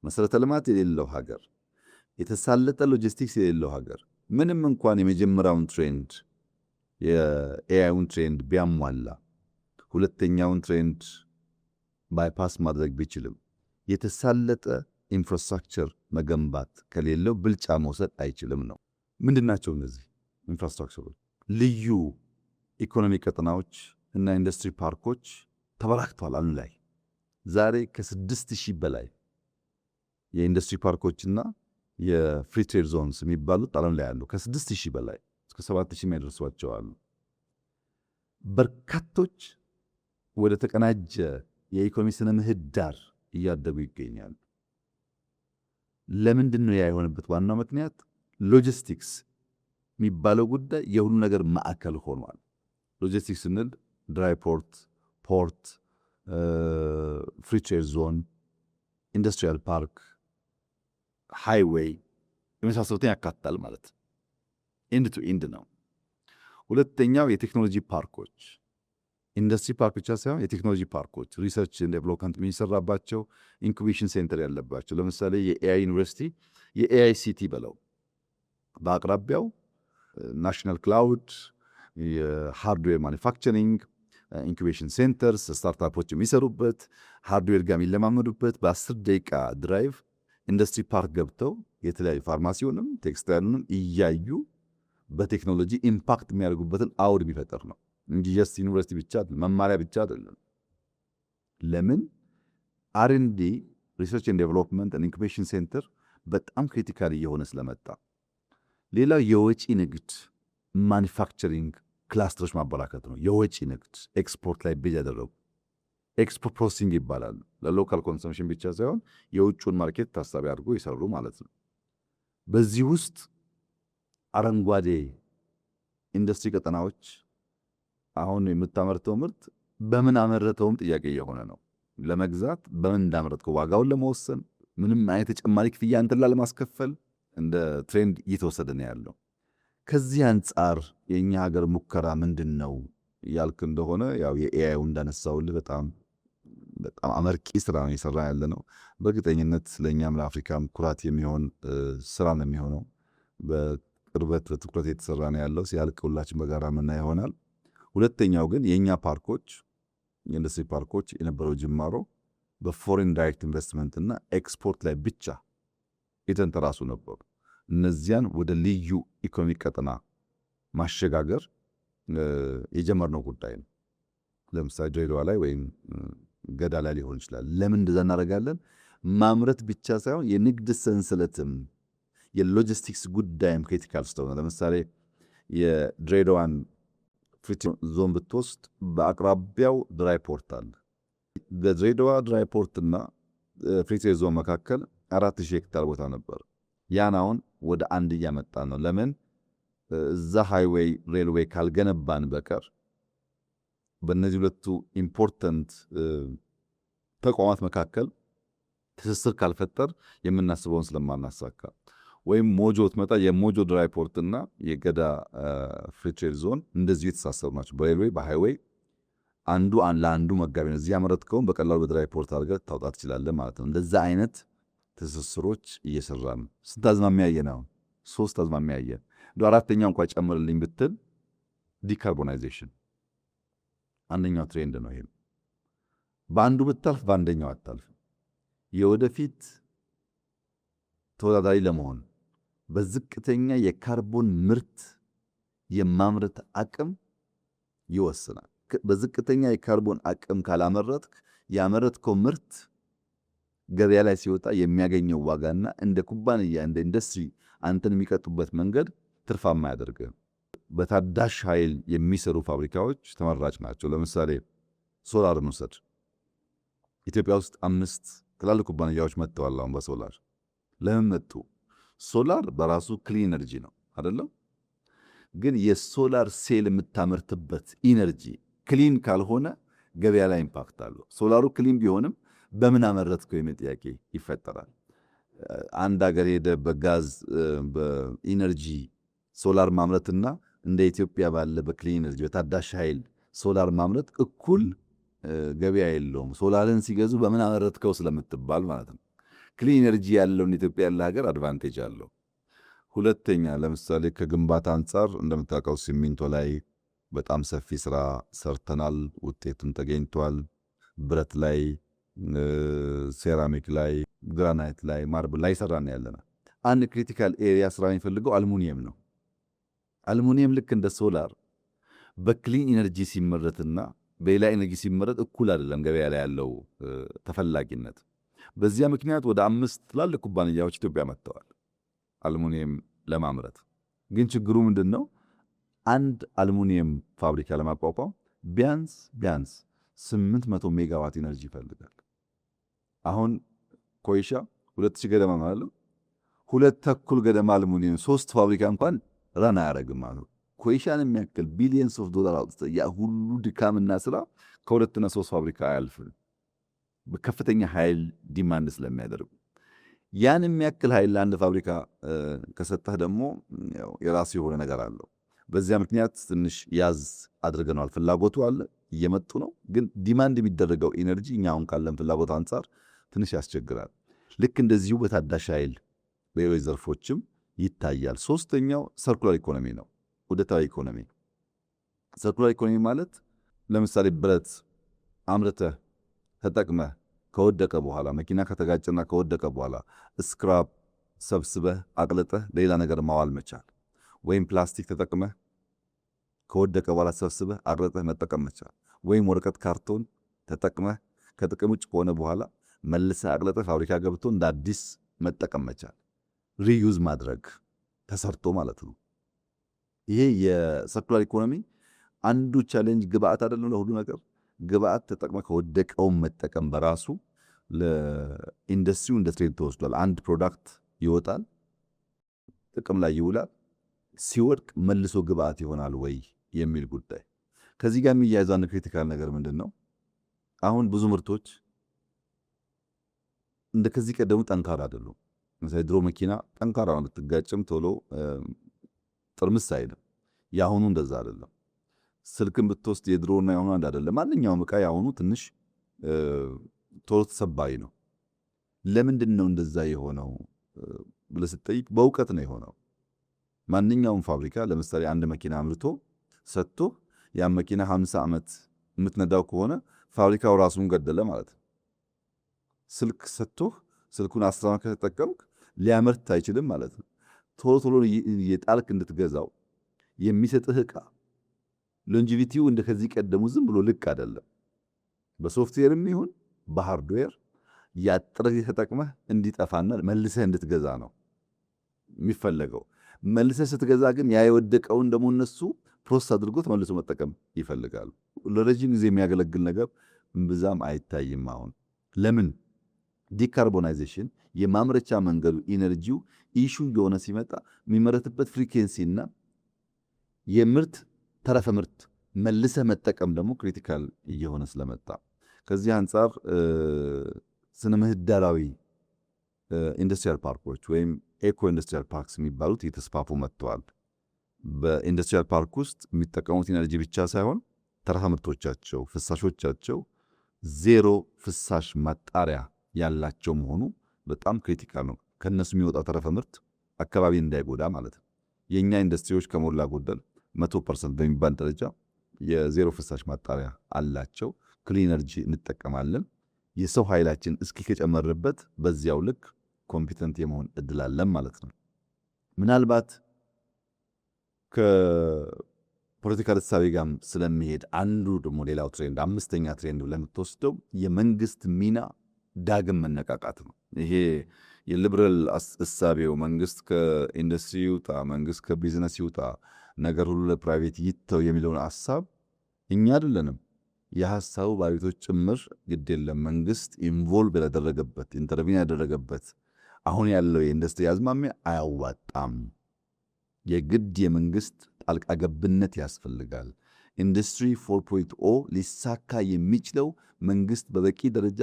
መሰረተ ልማት የሌለው ሀገር፣ የተሳለጠ ሎጂስቲክስ የሌለው ሀገር ምንም እንኳን የመጀመሪያውን ትሬንድ የኤአይውን ትሬንድ ቢያሟላ ሁለተኛውን ትሬንድ ባይፓስ ማድረግ ቢችልም የተሳለጠ ኢንፍራስትራክቸር መገንባት ከሌለው ብልጫ መውሰድ አይችልም ነው። ምንድናቸው እነዚህ ኢንፍራስትራክቸሮች? ልዩ ኢኮኖሚ ቀጠናዎች እና ኢንዱስትሪ ፓርኮች ተበራክተዋል ዓለም ላይ። ዛሬ ከ6000 በላይ የኢንዱስትሪ ፓርኮችና የፍሪ ትሬድ ዞንስ የሚባሉት ዓለም ላይ አሉ። ከ6000 በላይ እስከ 7000 የሚያደርሷቸው አሉ። በርካቶች ወደ ተቀናጀ የኢኮኖሚ ስነ ምህዳር እያደጉ ይገኛሉ። ለምንድን ነው ያ የሆነበት? ዋናው ምክንያት ሎጂስቲክስ የሚባለው ጉዳይ የሁሉ ነገር ማዕከል ሆኗል። ሎጂስቲክስ ስንል ድራይ ፖርት፣ ፖርት፣ ፍሪ ትሬድ ዞን፣ ኢንዱስትሪያል ፓርክ፣ ሃይዌይ የመሳሰሉትን ያካትታል ማለት ኢንድ ቱ ኢንድ ነው። ሁለተኛው የቴክኖሎጂ ፓርኮች፣ ኢንዱስትሪ ፓርክ ብቻ ሳይሆን የቴክኖሎጂ ፓርኮች ሪሰርች ዴቨሎፕመንት የሚሰራባቸው ኢንኩቤሽን ሴንተር ያለባቸው። ለምሳሌ የኤአይ ዩኒቨርሲቲ የኤአይ ሲቲ በለው በአቅራቢያው ናሽናል ክላውድ፣ የሃርድዌር ማኒፋክቸሪንግ ኢንኩቤሽን ሴንተርስ ስታርታፖች የሚሰሩበት ሃርድዌር ጋር የሚለማመዱበት በ10 ደቂቃ ድራይቭ ኢንዱስትሪ ፓርክ ገብተው የተለያዩ ፋርማሲውንም ቴክስታይሉንም እያዩ በቴክኖሎጂ ኢምፓክት የሚያደርጉበትን አውድ የሚፈጠር ነው እንጂ ጀስት ዩኒቨርሲቲ ብቻ መማሪያ ብቻ አይደለም። ለምን አር&ዲ ሪሰርች ኤንድ ዴቨሎፕመንት ኢንኩቤሽን ሴንተር በጣም ክሪቲካል እየሆነ ስለመጣ። ሌላው የወጪ ንግድ ማኒፋክቸሪንግ ክላስተሮች ማበራከት ነው። የወጪ ንግድ ኤክስፖርት ላይ ቤዝ ያደረጉ ኤክስፖርት ፕሮሰሲንግ ይባላል። ለሎካል ኮንሰምሽን ብቻ ሳይሆን የውጭውን ማርኬት ታሳቢ አድርጎ ይሰሩ ማለት ነው። በዚህ ውስጥ አረንጓዴ ኢንዱስትሪ ቀጠናዎች አሁን የምታመርተው ምርት በምን አመረተውም ጥያቄ እየሆነ ነው። ለመግዛት በምን እንዳመረትከው ዋጋውን ለመወሰን ምንም አይነት ተጨማሪ ክፍያ እንትን ላለማስከፈል እንደ ትሬንድ እየተወሰደ ነው ያለው። ከዚህ አንጻር የኛ ሀገር ሙከራ ምንድን ነው ያልክ እንደሆነ ያው የኤአይው እንዳነሳውልህ በጣም አመርቂ ስራ ነው የሰራ ያለ ነው። በእርግጠኝነት ለእኛም ለአፍሪካም ኩራት የሚሆን ስራ ነው የሚሆነው። በቅርበት በትኩረት የተሰራ ነው ያለው። ሲያልቅ ሁላችን በጋራ ምና ይሆናል። ሁለተኛው ግን የእኛ ፓርኮች የኢንዱስትሪ ፓርኮች የነበረው ጅማሮ በፎሬን ዳይሬክት ኢንቨስትመንት እና ኤክስፖርት ላይ ብቻ የተንተራሱ ነበሩ። እነዚያን ወደ ልዩ ኢኮኖሚ ቀጠና ማሸጋገር የጀመርነው ጉዳይ ነው። ለምሳሌ ድሬዳዋ ላይ ወይም ገዳ ላይ ሊሆን ይችላል። ለምን እንደዛ እናደርጋለን? ማምረት ብቻ ሳይሆን የንግድ ሰንሰለትም የሎጂስቲክስ ጉዳይም ክሪቲካል ስለሆነ፣ ለምሳሌ የድሬዳዋን ፍሪ ዞን ብትወስድ በአቅራቢያው ድራይ ፖርት አለ። በድሬዳዋ ድራይ ፖርትና ፍሪ ትሬድ ዞን መካከል 4000 ሄክታር ቦታ ነበር። ያን አሁን ወደ አንድ እያመጣ ነው። ለምን? እዛ ሃይዌይ ሬልዌይ ካልገነባን በቀር በእነዚህ ሁለቱ ኢምፖርታንት ተቋማት መካከል ትስስር ካልፈጠር የምናስበውን ስለማናሳካ፣ ወይም ሞጆ ትመጣ የሞጆ ድራይ ፖርትና የገዳ ፍሪ ትሬድ ዞን እንደዚሁ የተሳሰሩ ናቸው። በሬልዌይ በሃይዌይ አንዱ ለአንዱ መጋቢ ነው። እዚህ ያመረትከውን በቀላሉ በድራይ ፖርት አድርገህ ታውጣት ትችላለህ ማለት ነው። እንደዛ አይነት ትስስሮች እየሰራን ስንት አዝማሚያ ያየን? አሁን 3 አዝማሚያ ያየን። እንደው አራተኛው እንኳን ጨምርልኝ ብትል ዲካርቦናይዜሽን አንደኛው ትሬንድ ነው። ይሄም በአንዱ ብታልፍ በአንደኛው አታልፍ። የወደፊት ተወዳዳሪ ለመሆን በዝቅተኛ የካርቦን ምርት የማምረት አቅም ይወስናል። በዝቅተኛ የካርቦን አቅም ካላመረትክ ያመረትከው ምርት ገበያ ላይ ሲወጣ የሚያገኘው ዋጋና እንደ ኩባንያ እንደ ኢንዱስትሪ አንተን የሚቀጡበት መንገድ ትርፋማ ያደርግህ። በታዳሽ ኃይል የሚሰሩ ፋብሪካዎች ተመራጭ ናቸው። ለምሳሌ ሶላርን ውሰድ። ኢትዮጵያ ውስጥ 5 ትላልቅ ኩባንያዎች መጥተዋል አሁን በሶላር። ለምን መጡ? ሶላር በራሱ ክሊን ኤነርጂ ነው አይደለም? ግን የሶላር ሴል የምታመርትበት ኢነርጂ ክሊን ካልሆነ ገበያ ላይ ኢምፓክት አለው። ሶላሩ ክሊን ቢሆንም በምን አመረትከው የሚል ጥያቄ ይፈጠራል። አንድ ሀገር ሄደ በጋዝ በኢነርጂ ሶላር ማምረትና እንደ ኢትዮጵያ ባለ በክሊን ኤነርጂ በታዳሽ ኃይል ሶላር ማምረት እኩል ገበያ የለውም። ሶላርን ሲገዙ በምን አመረትከው ስለምትባል ማለት ነው። ክሊን ኤነርጂ ያለውን ኢትዮጵያ ያለ ሀገር አድቫንቴጅ አለው። ሁለተኛ ለምሳሌ ከግንባታ አንጻር እንደምታውቀው ሲሚንቶ ላይ በጣም ሰፊ ስራ ሰርተናል፣ ውጤቱም ተገኝቷል። ብረት ላይ፣ ሴራሚክ ላይ፣ ግራናይት ላይ፣ ማርብል ላይ ሰራን ያለና አንድ ክሪቲካል ኤሪያ ስራ የሚፈልገው አልሙኒየም ነው። አልሙኒየም ልክ እንደ ሶላር በክሊን ኢነርጂ ሲመረትና በሌላ ኢነርጂ ሲመረት እኩል አይደለም ገበያ ላይ ያለው ተፈላጊነት። በዚያ ምክንያት ወደ 5 ትላልቅ ኩባንያዎች ኢትዮጵያ መጥተዋል አልሙኒየም ለማምረት። ግን ችግሩ ምንድነው? አንድ አልሙኒየም ፋብሪካ ለማቋቋም ቢያንስ 800 ሜጋዋት ኢነርጂ ይፈልጋል። አሁን ኮይሻ 2000 ገደማ ማለት 2.5 ገደማ አልሙኒየም 3 ፋብሪካ እንኳን ራን አያደርግም ማለት። ኮይሻን የሚያክል ቢሊየንስ ኦፍ ዶላር አውጥተህ ያ ሁሉ ድካምና ስራ ከ2 እና 3 ፋብሪካ አያልፍም፣ በከፍተኛ ኃይል ዲማንድ ስለሚያደርጉ። ያን የሚያክል ኃይል ለአንድ ፋብሪካ ከሰጠህ ደግሞ የራሱ የሆነ ነገር አለው። በዚያ ምክንያት ትንሽ ያዝ አድርገናል። ፍላጎቱ አለ፣ እየመጡ ነው። ግን ዲማንድ የሚደረገው ኢነርጂ እኛ አሁን ካለን ፍላጎት አንጻር ትንሽ ያስቸግራል። ልክ እንደዚሁ በታዳሽ ኃይል በሌሎች ዘርፎችም ይታያል። ሶስተኛው ሰርኩላር ኢኮኖሚ ነው፣ ውደታዊ ኢኮኖሚ። ሰርኩላር ኢኮኖሚ ማለት ለምሳሌ ብረት አምርተህ ተጠቅመህ ከወደቀ በኋላ መኪና ከተጋጨና ከወደቀ በኋላ ስክራፕ ሰብስበህ አቅልጠህ ሌላ ነገር ማዋል መቻል፣ ወይም ፕላስቲክ ተጠቅመህ ከወደቀ በኋላ ሰብስበህ አቅልጠህ መጠቀም መቻል፣ ወይም ወረቀት ካርቶን ተጠቅመህ ከጥቅም ውጭ ከሆነ በኋላ መልሰህ አቅልጠህ ፋብሪካ ገብቶ እንደ አዲስ መጠቀም መቻል፣ ሪዩዝ ማድረግ ተሰርቶ ማለት ነው። ይሄ የሰርኩላር ኢኮኖሚ አንዱ ቻሌንጅ ግብአት አይደለም ለሁሉ ነገር። ግብአት ተጠቅመህ ከወደቀውን መጠቀም በራሱ ለኢንዱስትሪው እንደ ትሬድ ተወስዷል። አንድ ፕሮዳክት ይወጣል፣ ጥቅም ላይ ይውላል፣ ሲወድቅ መልሶ ግብአት ይሆናል ወይ የሚል ጉዳይ። ከዚህ ጋር የሚያያዘው አንድ ክሪቲካል ነገር ምንድን ነው? አሁን ብዙ ምርቶች እንደ ከዚህ ቀደሙ ጠንካራ አይደሉም። ለምሳሌ ድሮ መኪና ጠንካራ ነው፣ ብትጋጭም ቶሎ ጥርምስ አይልም። የአሁኑ እንደዛ አይደለም። ስልክን ብትወስድ የድሮና የአሁኑ አንድ አይደለም። ማንኛውም ዕቃ የአሁኑ ትንሽ ቶሎ ተሰባሪ ነው። ለምንድን ነው እንደዛ የሆነው ብለህ ስትጠይቅ በእውቀት ነው የሆነው። ማንኛውም ፋብሪካ ለምሳሌ አንድ መኪና አምርቶ ሰጥቶ ያን መኪና 50 ዓመት የምትነዳው ከሆነ ፋብሪካው ራሱን ገደለ ማለት ነው። ስልክ ሰጥቶህ ስልኩን 10 ዓመት ከተጠቀምክ ሊያመርት አይችልም ማለት ነው። ቶሎ ቶሎ የጣልክ እንድትገዛው የሚሰጥህ ዕቃ ሎንጂቪቲው እንደ ከዚህ ቀደሙ ዝም ብሎ ልክ አይደለም። በሶፍትዌርም ይሁን በሃርድዌር ያጥረህ ተጠቅመህ እንዲጠፋና መልሰህ እንድትገዛ ነው የሚፈለገው። መልሰህ ስትገዛ ግን ያ የወደቀውን ደግሞ እነሱ ፕሮሰስ አድርጎ ተመልሶ መጠቀም ይፈልጋሉ። ለረጅም ጊዜ የሚያገለግል ነገር ብዛም አይታይም። አሁን ለምን? ዲካርቦናይዜሽን የማምረቻ መንገዱ ኢነርጂው ኢሹ የሆነ ሲመጣ የሚመረትበት ፍሪኬንሲና የምርት ተረፈ ምርት መልሰህ መጠቀም ደግሞ ክሪቲካል እየሆነ ስለመጣ ከዚህ አንጻር ስነ ምህዳራዊ ኢንዱስትሪያል ፓርኮች ወይም ኤኮ ኢንዱስትሪያል ፓርክስ የሚባሉት እየተስፋፉ መጥተዋል። በኢንዱስትሪያል ፓርክ ውስጥ የሚጠቀሙት ኢነርጂ ብቻ ሳይሆን ተረፈ ምርቶቻቸው፣ ፍሳሾቻቸው ዜሮ ፍሳሽ ማጣሪያ ያላቸው መሆኑ በጣም ክሪቲካል ነው። ከነሱ የሚወጣው ተረፈ ምርት አካባቢ እንዳይጎዳ ማለት ነው። የኛ ኢንዱስትሪዎች ከሞላ ጎደል 100% በሚባል ደረጃ የዜሮ ፍሳሽ ማጣሪያ አላቸው። ክሊን ኤነርጂ እንጠቀማለን። የሰው ኃይላችን እስኪ ከጨመርበት በዚያው ልክ ኮምፒተንት የመሆን እድል አለን ማለት ነው። ምናልባት ከፖለቲካል እሳቤ ጋር ስለሚሄድ አንዱ ደግሞ ሌላው ትሬንድ አምስተኛ ትሬንድ ለምትወስደው የመንግስት ሚና ዳግም መነቃቃት ነው። ይሄ የሊበራል እሳቤው መንግስት ከኢንዱስትሪ ይውጣ፣ መንግስት ከቢዝነስ ይውጣ፣ ነገር ሁሉ ለፕራይቬት ይተው የሚለውን ሐሳብ እኛ አይደለንም የሐሳቡ ባለቤቶች ጭምር ግድ የለም መንግስት ኢንቮልቭ ያደረገበት ኢንተርቪን ያደረገበት አሁን ያለው የኢንዱስትሪ አዝማሚያ አያዋጣም፣ የግድ የመንግስት ጣልቃ ገብነት ያስፈልጋል። ኢንዱስትሪ 4.0 ሊሳካ የሚችለው መንግስት በበቂ ደረጃ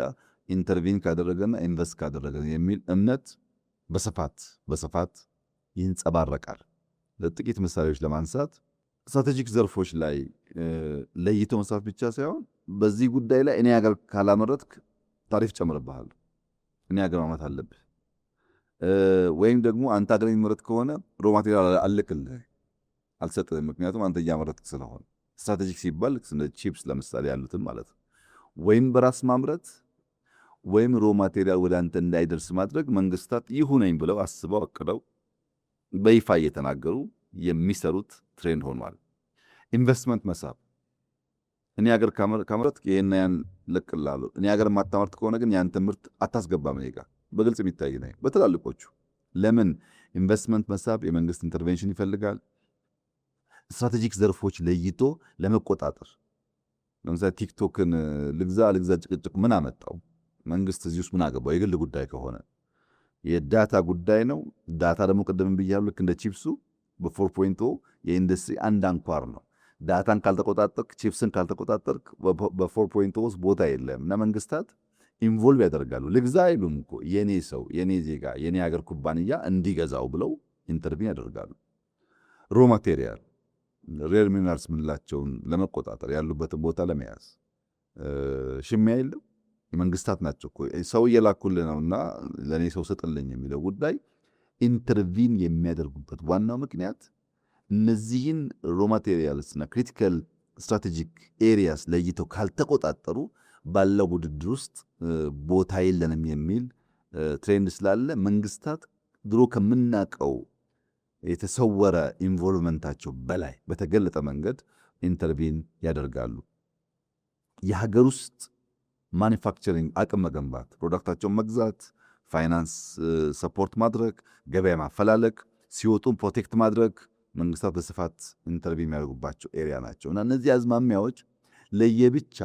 ኢንተርቪን ካደረገና ኢንቨስት ካደረገ የሚል እምነት በስፋት ይንጸባረቃል። ለጥቂት ምሳሌዎች ለማንሳት ስትራቴጂክ ዘርፎች ላይ ለይቶ መስራት ብቻ ሳይሆን በዚህ ጉዳይ ላይ እኔ ሀገር ካላመረትክ ታሪፍ ጨምርብሃል፣ እኔ ሀገር ማምረት አለብህ፣ ወይም ደግሞ አንተ ሀገር የሚመረት ከሆነ ሮ ማቴሪያል አልክልህ አልሰጥህም፣ ምክንያቱም አንተ እያመረትክ ስለሆነ። ስትራቴጂክ ሲባል እንደ ቺፕስ ለምሳሌ ያሉትን ማለት ነው። ወይም በራስ ማምረት ወይም ሮ ማቴሪያል ወደ አንተ እንዳይደርስ ማድረግ መንግስታት ይሁነኝ ብለው አስበው አቅደው በይፋ እየተናገሩ የሚሰሩት ትሬንድ ሆኗል። ኢንቨስትመንት መሳብ፣ እኔ ሀገር ካመረትክ ይሄን ያን ለቅላለሁ፣ እኔ ሀገር ማታመርት ከሆነ ግን ያንተ ምርት አታስገባም እኔ ጋር በግልጽ የሚታይ ነው። በትላልቆቹ ለምን ኢንቨስትመንት መሳብ የመንግስት ኢንተርቬንሽን ይፈልጋል። ስትራቴጂክ ዘርፎች ለይቶ ለመቆጣጠር ለምሳሌ ቲክቶክን ልግዛ ጭቅጭቅ ምን አመጣው? መንግስት እዚህ ውስጥ ምን አገባው? የግል ጉዳይ ከሆነ የዳታ ጉዳይ ነው። ዳታ ደግሞ ቅድም ብያለሁ፣ ልክ እንደ ቺፕሱ በ4.0 የኢንዱስትሪ አንድ አንኳር ነው። ዳታን ካልተቆጣጠርክ፣ ቺፕስን ካልተቆጣጠርክ በ4.0 ውስጥ ቦታ የለም እና መንግስታት ኢንቮልቭ ያደርጋሉ። ልግዛ አይሉም እኮ የኔ ሰው፣ የኔ ዜጋ፣ የኔ ሀገር ኩባንያ እንዲገዛው ብለው ኢንተርቪን ያደርጋሉ። ሮ ማቴሪያል ሬር ሚነራልስ ምንላቸውን ለመቆጣጠር ያሉበትን ቦታ ለመያዝ ሽሚያ የለም። የመንግስታት ናቸው እኮ ሰው እየላኩልህ ነውና ለእኔ ሰው ስጥልኝ የሚለው ጉዳይ ኢንተርቪን የሚያደርጉበት ዋናው ምክንያት እነዚህን ሮ ማቴሪያልስና ክሪቲካል ስትራቴጂክ ኤሪያስ ለይተው ካልተቆጣጠሩ ባለው ውድድር ውስጥ ቦታ የለንም የሚል ትሬንድ ስላለ መንግስታት ድሮ ከምናቀው የተሰወረ ኢንቮልቭመንታቸው በላይ በተገለጠ መንገድ ኢንተርቪን ያደርጋሉ። የሀገር ውስጥ ማኒፋክቸሪንግ አቅም መገንባት፣ ፕሮዳክታቸውን መግዛት፣ ፋይናንስ ሰፖርት ማድረግ፣ ገበያ ማፈላለግ፣ ሲወጡን ፕሮቴክት ማድረግ መንግስታት በስፋት ኢንተርቪን የሚያደርጉባቸው ኤሪያ ናቸው እና እነዚህ አዝማሚያዎች ለየብቻ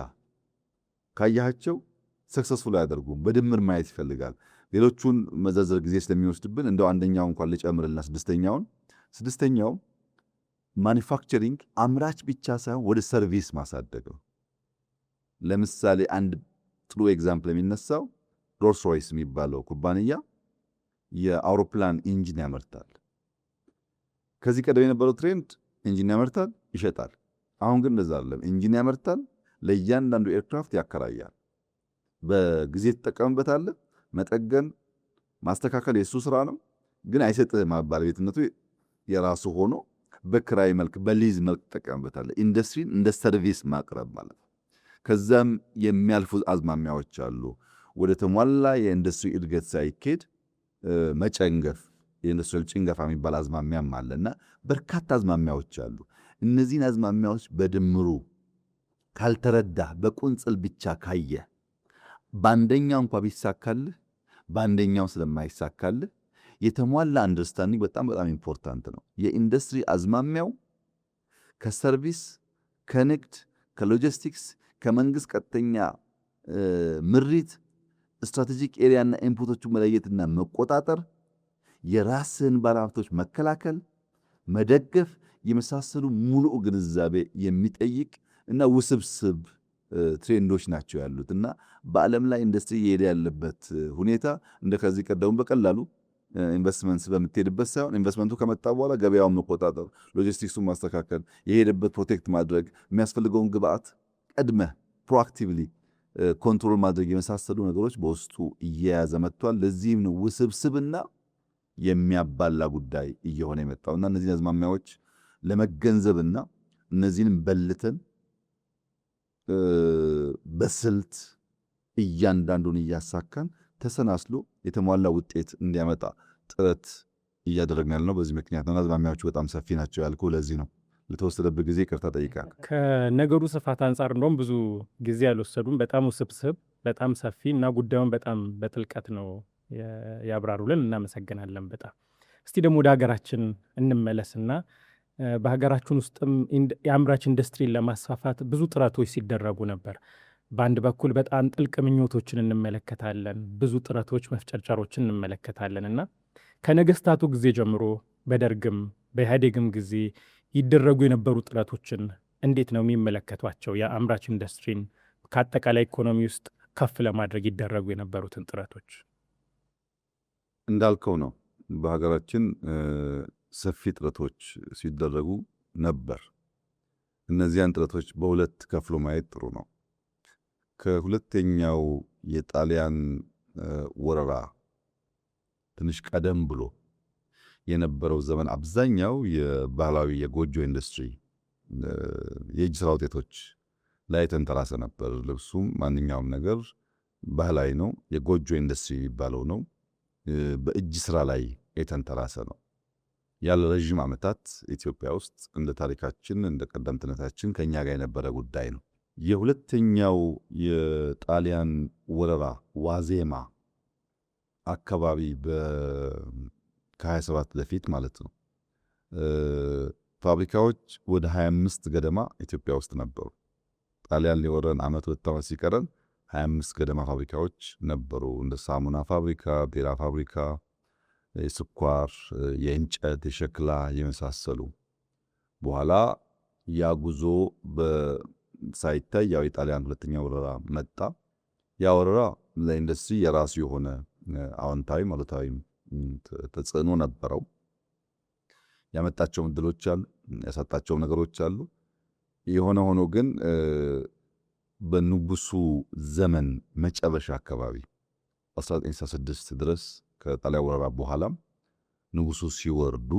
ካያቸው ሰክሰስፉል አያደርጉም። በድምር ማየት ይፈልጋል። ሌሎቹን መዘርዘር ጊዜ ስለሚወስድብን እንደው አንደኛው እንኳን ልጨምርልና ስድስተኛው ማኒፋክቸሪንግ አምራች ብቻ ሳይሆን ወደ ሰርቪስ ማሳደግ ነው። ለምሳሌ አንድ ጥሩ ኤግዛምፕል የሚነሳው ሮልስ ሮይስ የሚባለው ኩባንያ የአውሮፕላን ኢንጂን ያመርታል። ከዚህ ቀደም የነበረው ትሬንድ ኢንጂን ያመርታል፣ ይሸጣል። አሁን ግን እንደዛ አይደለም። ኢንጂን ያመርታል፣ ለእያንዳንዱ ኤርክራፍት ያከራያል። በጊዜ ትጠቀምበታለህ። መጠገን ማስተካከል የሱ ስራ ነው፣ ግን አይሰጥህም። ባለቤትነቱ የራሱ ሆኖ በክራይ መልክ በሊዝ መልክ ትጠቀምበታለህ። ኢንዱስትሪን እንደ ሰርቪስ ማቅረብ ማለት ነው። ከዛም የሚያልፉ አዝማሚያዎች አሉ። ወደ ተሟላ የኢንዱስትሪ እድገት ሳይኬድ መጨንገፍ፣ የኢንዱስትሪያል ጭንገፋ የሚባል አዝማሚያም አለና በርካታ አዝማሚያዎች አሉ። እነዚህን አዝማሚያዎች በድምሩ ካልተረዳህ፣ በቁንጽል ብቻ ካየህ በአንደኛው እንኳ ቢሳካልህ በአንደኛው ስለማይሳካልህ የተሟላ አንደርስታንዲንግ በጣም ኢምፖርታንት ነው። የኢንዱስትሪ አዝማሚያው ከሰርቪስ፣ ከንግድ፣ ከሎጂስቲክስ፣ ከመንግስት ቀጥተኛ ምሪት ስትራቴጂክ ኤሪያና ኢንፑቶቹ መለየትና መቆጣጠር፣ የራስን ባለሀብቶች መከላከል፣ መደገፍ የመሳሰሉ ሙሉ ግንዛቤ የሚጠይቅ እና ውስብስብ ትሬንዶች ናቸው ያሉት እና በዓለም ላይ ኢንዱስትሪ እየሄደ ያለበት ሁኔታ እንደ ከዚህ ቀደሙ በቀላሉ ኢንቨስትመንት በምትሄድበት ሳይሆን ኢንቨስትመንቱ ከመጣ በኋላ ገበያውን መቆጣጠር፣ ሎጂስቲክሱን ማስተካከል፣ የሄደበት ፕሮቴክት ማድረግ፣ የሚያስፈልገውን ግብአት ቀድመህ ፕሮአክቲቭሊ ኮንትሮል ማድረግ የመሳሰሉ ነገሮች በውስጡ እየያዘ መጥቷል። ለዚህም ነው ውስብስብና የሚያባላ ጉዳይ እየሆነ የመጣውና እነዚህን አዝማሚያዎች ለመገንዘብና እነዚህን በልተን በስልት እያንዳንዱን እያሳካን ተሰናስሎ የተሟላ ውጤት እንዲያመጣ ጥረት እያደረግን ያለነው በዚህ ምክንያት ነው። አዝማሚያዎቹ በጣም ሰፊ ናቸው ያልኩህ ለዚህ ነው። ለተወሰደበት ጊዜ ይቅርታ ጠይቃለሁ። ከነገሩ ስፋት አንጻር እንደውም ብዙ ጊዜ አልወሰዱም። በጣም ውስብስብ፣ በጣም ሰፊ እና ጉዳዩን በጣም በጥልቀት ነው ያብራሩልን። እናመሰግናለን በጣም። እስቲ ደግሞ ወደ ሀገራችን እንመለስና በሀገራችን ውስጥም የአምራች ኢንዱስትሪን ለማስፋፋት ብዙ ጥረቶች ሲደረጉ ነበር። በአንድ በኩል በጣም ጥልቅ ምኞቶችን እንመለከታለን፣ ብዙ ጥረቶች መፍጨርጨሮችን እንመለከታለን እና ከነገስታቱ ጊዜ ጀምሮ በደርግም በኢህአዴግም ጊዜ ይደረጉ የነበሩ ጥረቶችን እንዴት ነው የሚመለከቷቸው? የአምራች ኢንዱስትሪን ከአጠቃላይ ኢኮኖሚ ውስጥ ከፍ ለማድረግ ይደረጉ የነበሩትን ጥረቶች እንዳልከው ነው። በሀገራችን ሰፊ ጥረቶች ሲደረጉ ነበር። እነዚያን ጥረቶች በሁለት ከፍሎ ማየት ጥሩ ነው። ከሁለተኛው የጣሊያን ወረራ ትንሽ ቀደም ብሎ የነበረው ዘመን አብዛኛው የባህላዊ የጎጆ ኢንዱስትሪ የእጅ ስራ ውጤቶች ላይ ተንተራሰ ነበር። ልብሱም ማንኛውም ነገር ባህላዊ ነው። የጎጆ ኢንዱስትሪ የሚባለው ነው። በእጅ ስራ ላይ የተንተራሰ ነው። ያለ ረዥም ዓመታት ኢትዮጵያ ውስጥ እንደ ታሪካችን እንደ ቀደምትነታችን ከኛ ጋር የነበረ ጉዳይ ነው። የሁለተኛው የጣሊያን ወረራ ዋዜማ አካባቢ ከ27 በፊት ማለት ነው ፋብሪካዎች ወደ 25 ገደማ ኢትዮጵያ ውስጥ ነበሩ። ጣሊያን ሊወረን ዓመት 2 ዓመት ሲቀረን 25 ገደማ ፋብሪካዎች ነበሩ። እንደ ሳሙና ፋብሪካ፣ ቢራ ፋብሪካ፣ የስኳር፣ የእንጨት፣ የሸክላ የመሳሰሉ። በኋላ ያ ጉዞ ሳይታይ ያው የጣሊያን ሁለተኛ ወረራ መጣ። ያ ወረራ ለኢንዱስትሪ የራሱ የሆነ አዎንታዊ አሉታዊ ተጽዕኖ ነበረው። ያመጣቸው እድሎች አሉ፣ ያሳጣቸው ነገሮች አሉ። የሆነ ሆኖ ግን በንጉሱ ዘመን መጨረሻ አካባቢ 1966 ድረስ ከጣሊያን ወረራ በኋላም ንጉሱ ሲወርዱ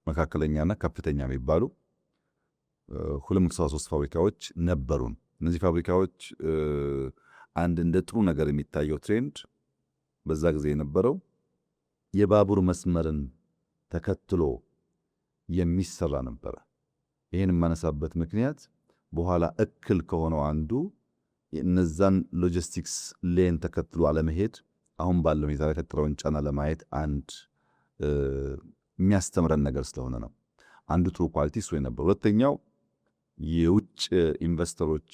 መካከለኛና ከፍተኛ የሚባሉ 273 ፋብሪካዎች ነበሩን። እነዚህ ፋብሪካዎች አንድ እንደ ጥሩ ነገር የሚታየው ትሬንድ በዛ ጊዜ የነበረው የባቡር መስመርን ተከትሎ የሚሰራ ነበረ። ይህን የማነሳበት ምክንያት በኋላ እክል ከሆነው አንዱ እነዛን ሎጂስቲክስ ሌን ተከትሎ አለመሄድ አሁን ባለው ሁኔታ ላይ የፈጠረውን ጫና ለማየት አንድ የሚያስተምረን ነገር ስለሆነ ነው። አንዱ ጥሩ ኳሊቲ እሱ ነበር። ሁለተኛው የውጭ ኢንቨስተሮች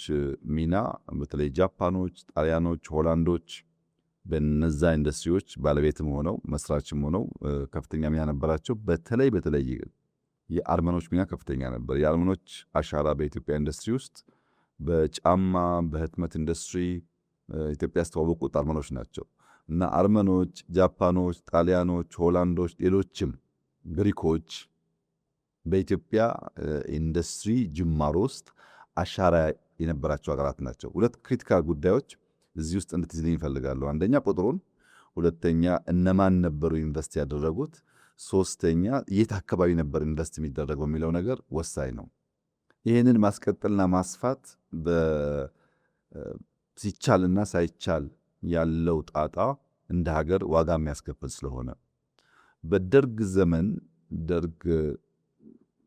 ሚና በተለይ ጃፓኖች፣ ጣሊያኖች፣ ሆላንዶች በነዛ ኢንዱስትሪዎች ባለቤትም ሆነው መስራችም ሆነው ከፍተኛ ሚና ነበራቸው። በተለይ የአርመኖች ሚና ከፍተኛ ነበር። የአርመኖች አሻራ በኢትዮጵያ ኢንዱስትሪ ውስጥ በጫማ በህትመት ኢንዱስትሪ ኢትዮጵያ ያስተዋወቁት አርመኖች ናቸው እና አርመኖች፣ ጃፓኖች፣ ጣሊያኖች፣ ሆላንዶች፣ ሌሎችም ግሪኮች በኢትዮጵያ ኢንዱስትሪ ጅማሮ ውስጥ አሻራ የነበራቸው ሀገራት ናቸው። ሁለት ክሪቲካል ጉዳዮች እዚህ ውስጥ እንድትይዝልኝ ይፈልጋሉ። አንደኛ ቁጥሩን፣ ሁለተኛ እነማን ነበሩ ኢንቨስት ያደረጉት፣ ሶስተኛ የት አካባቢ ነበር ኢንቨስት የሚደረገው የሚለው ነገር ወሳኝ ነው። ይህንን ማስቀጠልና ማስፋት ሲቻልና ሳይቻል ያለው ጣጣ እንደ ሀገር ዋጋ የሚያስከፍል ስለሆነ በደርግ ዘመን ደርግ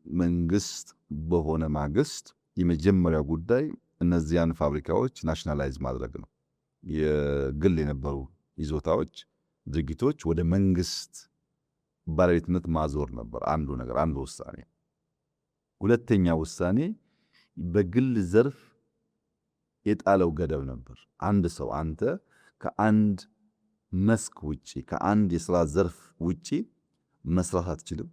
መንግስት በሆነ ማግስት የመጀመሪያው ጉዳይ እነዚያን ፋብሪካዎች ናሽናላይዝ ማድረግ ነው። የግል የነበሩ ይዞታዎች፣ ድርጊቶች ወደ መንግስት ባለቤትነት ማዞር ነበር አንዱ ነገር፣ አንዱ ውሳኔ። ሁለተኛ ውሳኔ በግል ዘርፍ የጣለው ገደብ ነበር። አንድ ሰው አንተ ከአንድ መስክ ውጪ ከአንድ የሥራ ዘርፍ ውጪ መስራት አትችልም።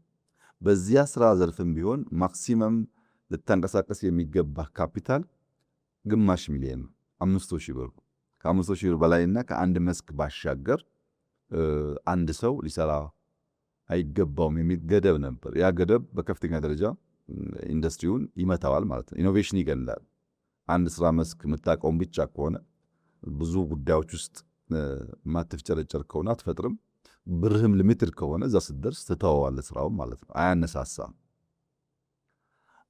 በዚያ ስራ ዘርፍም ቢሆን ማክሲመም ልታንቀሳቀስ የሚገባ ካፒታል ግማሽ ሚሊዮን 500,000 ብር። ከ500,000 ብር በላይና ከአንድ መስክ ባሻገር አንድ ሰው ሊሰራ አይገባውም የሚል ገደብ ነበር። ያ ገደብ በከፍተኛ ደረጃ ኢንዱስትሪውን ይመታዋል ማለት ነው። ኢኖቬሽን ይገላል። አንድ ስራ መስክ የምታውቀውን ብቻ ከሆነ ብዙ ጉዳዮች ውስጥ ማትፍጨረጨር ከሆነ አትፈጥርም። ብርህም ሊሚትድ ከሆነ እዛ ስትደርስ ትተወዋለህ ስራውን ማለት ነው። አያነሳሳም።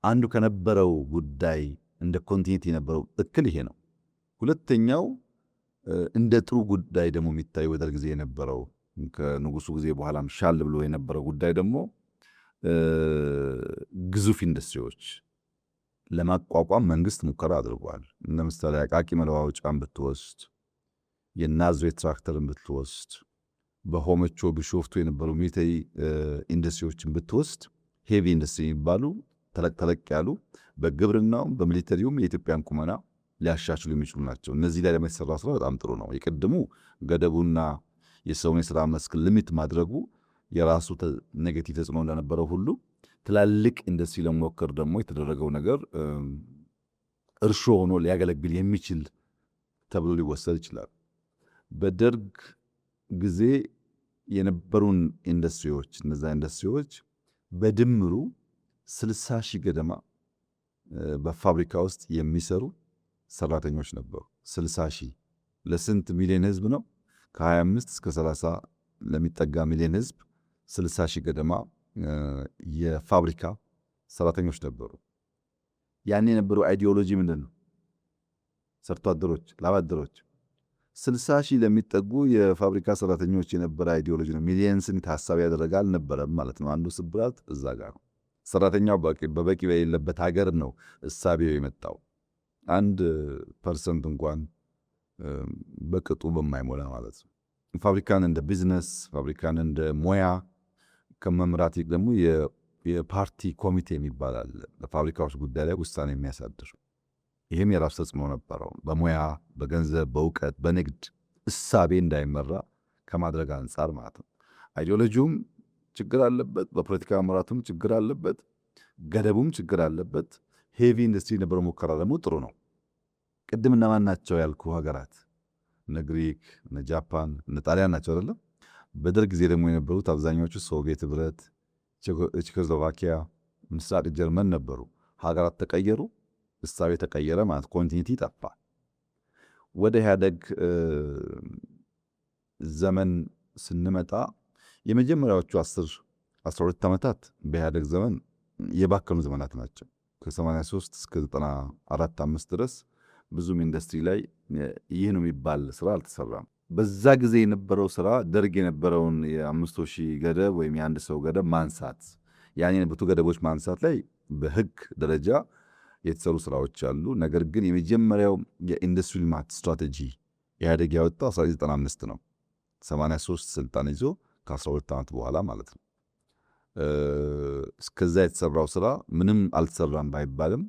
አንዱ ከነበረው ጉዳይ እንደ ኮንቲኒቲ የነበረው እክል ይሄ ነው። ሁለተኛው እንደ ጥሩ ጉዳይ ደግሞ የሚታየው በደርግ ጊዜ የነበረው ከንጉሱ ጊዜ በኋላም ሻል ብሎ የነበረው ጉዳይ ደግሞ ግዙፍ ኢንዱስትሪዎች ለማቋቋም መንግስት ሙከራ አድርጓል። ለምሳሌ አቃቂ መለዋወጫን ብትወስድ፣ የናዝሬት ትራክተርን ብትወስድ፣ በሆመቾ ቢሾፍቱ የነበሩ ሚሊተሪ ኢንዱስትሪዎችን ብትወስድ ሄቪ ኢንዱስትሪ የሚባሉ ተለቅ ተለቅ ያሉ በግብርናውም በሚሊተሪውም የኢትዮጵያን ቁመና ሊያሻሽሉ የሚችሉ ናቸው። እነዚህ ላይ ለሚሰራ ስራ በጣም ጥሩ ነው። የቅድሙ ገደቡና የሰውን የስራ መስክ ሊሚት ማድረጉ የራሱ ኔጌቲቭ ተጽዕኖ እንደነበረው ሁሉ ትላልቅ ኢንዱስትሪ ለመሞከር ደግሞ የተደረገው ነገር እርሾ ሆኖ ሊያገለግል የሚችል ተብሎ ሊወሰድ ይችላል። በደርግ ጊዜ የነበሩን ኢንዱስትሪዎች እነዛ ኢንዱስትሪዎች በድምሩ 60 ሺህ ገደማ በፋብሪካ ውስጥ የሚሰሩ ሰራተኞች ነበሩ። 60 ሺህ ለስንት ሚሊዮን ህዝብ ነው? ከ25 እስከ 30 ለሚጠጋ ሚሊዮን ህዝብ 60 ሺህ ገደማ የፋብሪካ ሰራተኞች ነበሩ። ያን የነበረው አይዲዮሎጂ ምንድን ነው? ሰርቶ አደሮች፣ ላብ አደሮች 60 ሺህ ለሚጠጉ የፋብሪካ ሰራተኞች የነበረ አይዲዮሎጂ ነው። ሚሊየንስን ታሳቢ ያደረገ አልነበረም ማለት ነው። አንዱ ስብራት እዛ ጋር ነው። ሰራተኛው በበቂ በሌለበት ሀገር ነው እሳቤው የመጣው። 1% እንኳን በቅጡ በማይሞላ ማለት ነው። ፋብሪካን እንደ ቢዝነስ፣ ፋብሪካን እንደ ሙያ ከመምራት ደግሞ የፓርቲ ኮሚቴ የሚባል አለ፣ በፋብሪካዎች ጉዳይ ላይ ውሳኔ የሚያሳድር። ይህም የራሱ ተጽዕኖ ነበረው። በሙያ በገንዘብ በእውቀት በንግድ እሳቤ እንዳይመራ ከማድረግ አንጻር ማለት ነው። አይዲዮሎጂውም ችግር አለበት፣ በፖለቲካ አመራቱም ችግር አለበት፣ ገደቡም ችግር አለበት። ሄቪ ኢንዱስትሪ ነበረው ሙከራ ደግሞ ጥሩ ነው። ቅድም እነማን ናቸው ያልኩ ሀገራት? እነ ግሪክ፣ እነ ጃፓን፣ እነ ጣሊያን ናቸው አይደለም? በደርግ ጊዜ ደግሞ የነበሩት አብዛኛዎቹ ሶቪየት ህብረት፣ ቼኮስሎቫኪያ፣ ምስራቅ ጀርመን ነበሩ። ሀገራት ተቀየሩ፣ እሳቤ ተቀየረ ማለት ኮንቲኒቲ ጠፋ። ወደ ኢህአደግ ዘመን ስንመጣ የመጀመሪያዎቹ 10-12 ዓመታት በኢህአደግ ዘመን የባከኑ ዘመናት ናቸው። ከ83 እስከ 94-5 ድረስ ብዙም ኢንዱስትሪ ላይ ይህ ነው የሚባል ስራ አልተሰራም። በዛ ጊዜ የነበረው ስራ ደርግ የነበረውን የ5,000 ገደብ ወይም የአንድ ሰው ገደብ ማንሳት፣ ያን የነበሩ ገደቦች ማንሳት ላይ በህግ ደረጃ የተሰሩ ስራዎች አሉ። ነገር ግን የመጀመሪያው የኢንዱስትሪ ልማት ስትራቴጂ ኢህአደግ ያወጣው 1995 ነው። 83 ስልጣን ይዞ ከ12 ዓመት በኋላ ማለት ነው። እስከዛ የተሰራው ስራ ምንም አልተሰራም ባይባልም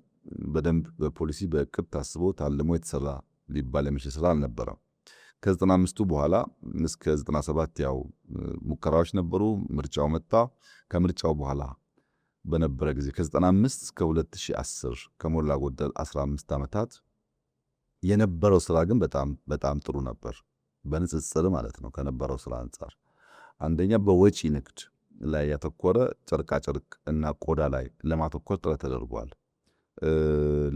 በደንብ በፖሊሲ በእቅድ ታስቦ ታልሞ የተሰራ ሊባል የሚችል ስራ አልነበረም። ከ95ቱ በኋላ እስከ 97 ያው ሙከራዎች ነበሩ። ምርጫው መጣ። ከምርጫው በኋላ በነበረ ጊዜ ከ95 እስከ 2010 ከሞላ ጎደል 15 ዓመታት የነበረው ስራ ግን በጣም ጥሩ ነበር፣ በንጽጽር ማለት ነው። ከነበረው ስራ አንጻር አንደኛ በወጪ ንግድ ላይ ያተኮረ ጨርቃጨርቅ እና ቆዳ ላይ ለማተኮር ጥረት ተደርጓል።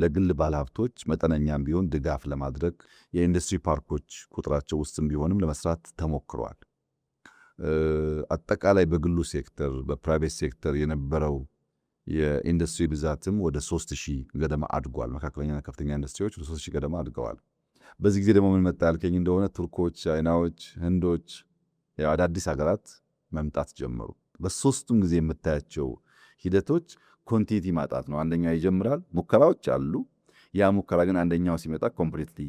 ለግል ባለሀብቶች መጠነኛም ቢሆን ድጋፍ ለማድረግ የኢንዱስትሪ ፓርኮች ቁጥራቸው ውስጥም ቢሆንም ለመስራት ተሞክሯል። አጠቃላይ በግሉ ሴክተር በፕራይቬት ሴክተር የነበረው የኢንዱስትሪ ብዛትም ወደ 3000 ገደማ አድጓል። መካከለኛና ከፍተኛ ኢንዱስትሪዎች ወደ 3000 ገደማ አድገዋል። በዚህ ጊዜ ደግሞ ምን መጣ ያልከኝ እንደሆነ ቱርኮች፣ ቻይናዎች፣ ህንዶች አዳዲስ ሀገራት መምጣት ጀመሩ። በሶስቱም ጊዜ የምታያቸው ሂደቶች ኮንቲኒቲ ማጣት ነው። አንደኛው ይጀምራል፣ ሙከራዎች አሉ። ያ ሙከራ ግን አንደኛው ሲመጣ ኮምፕሊትሊ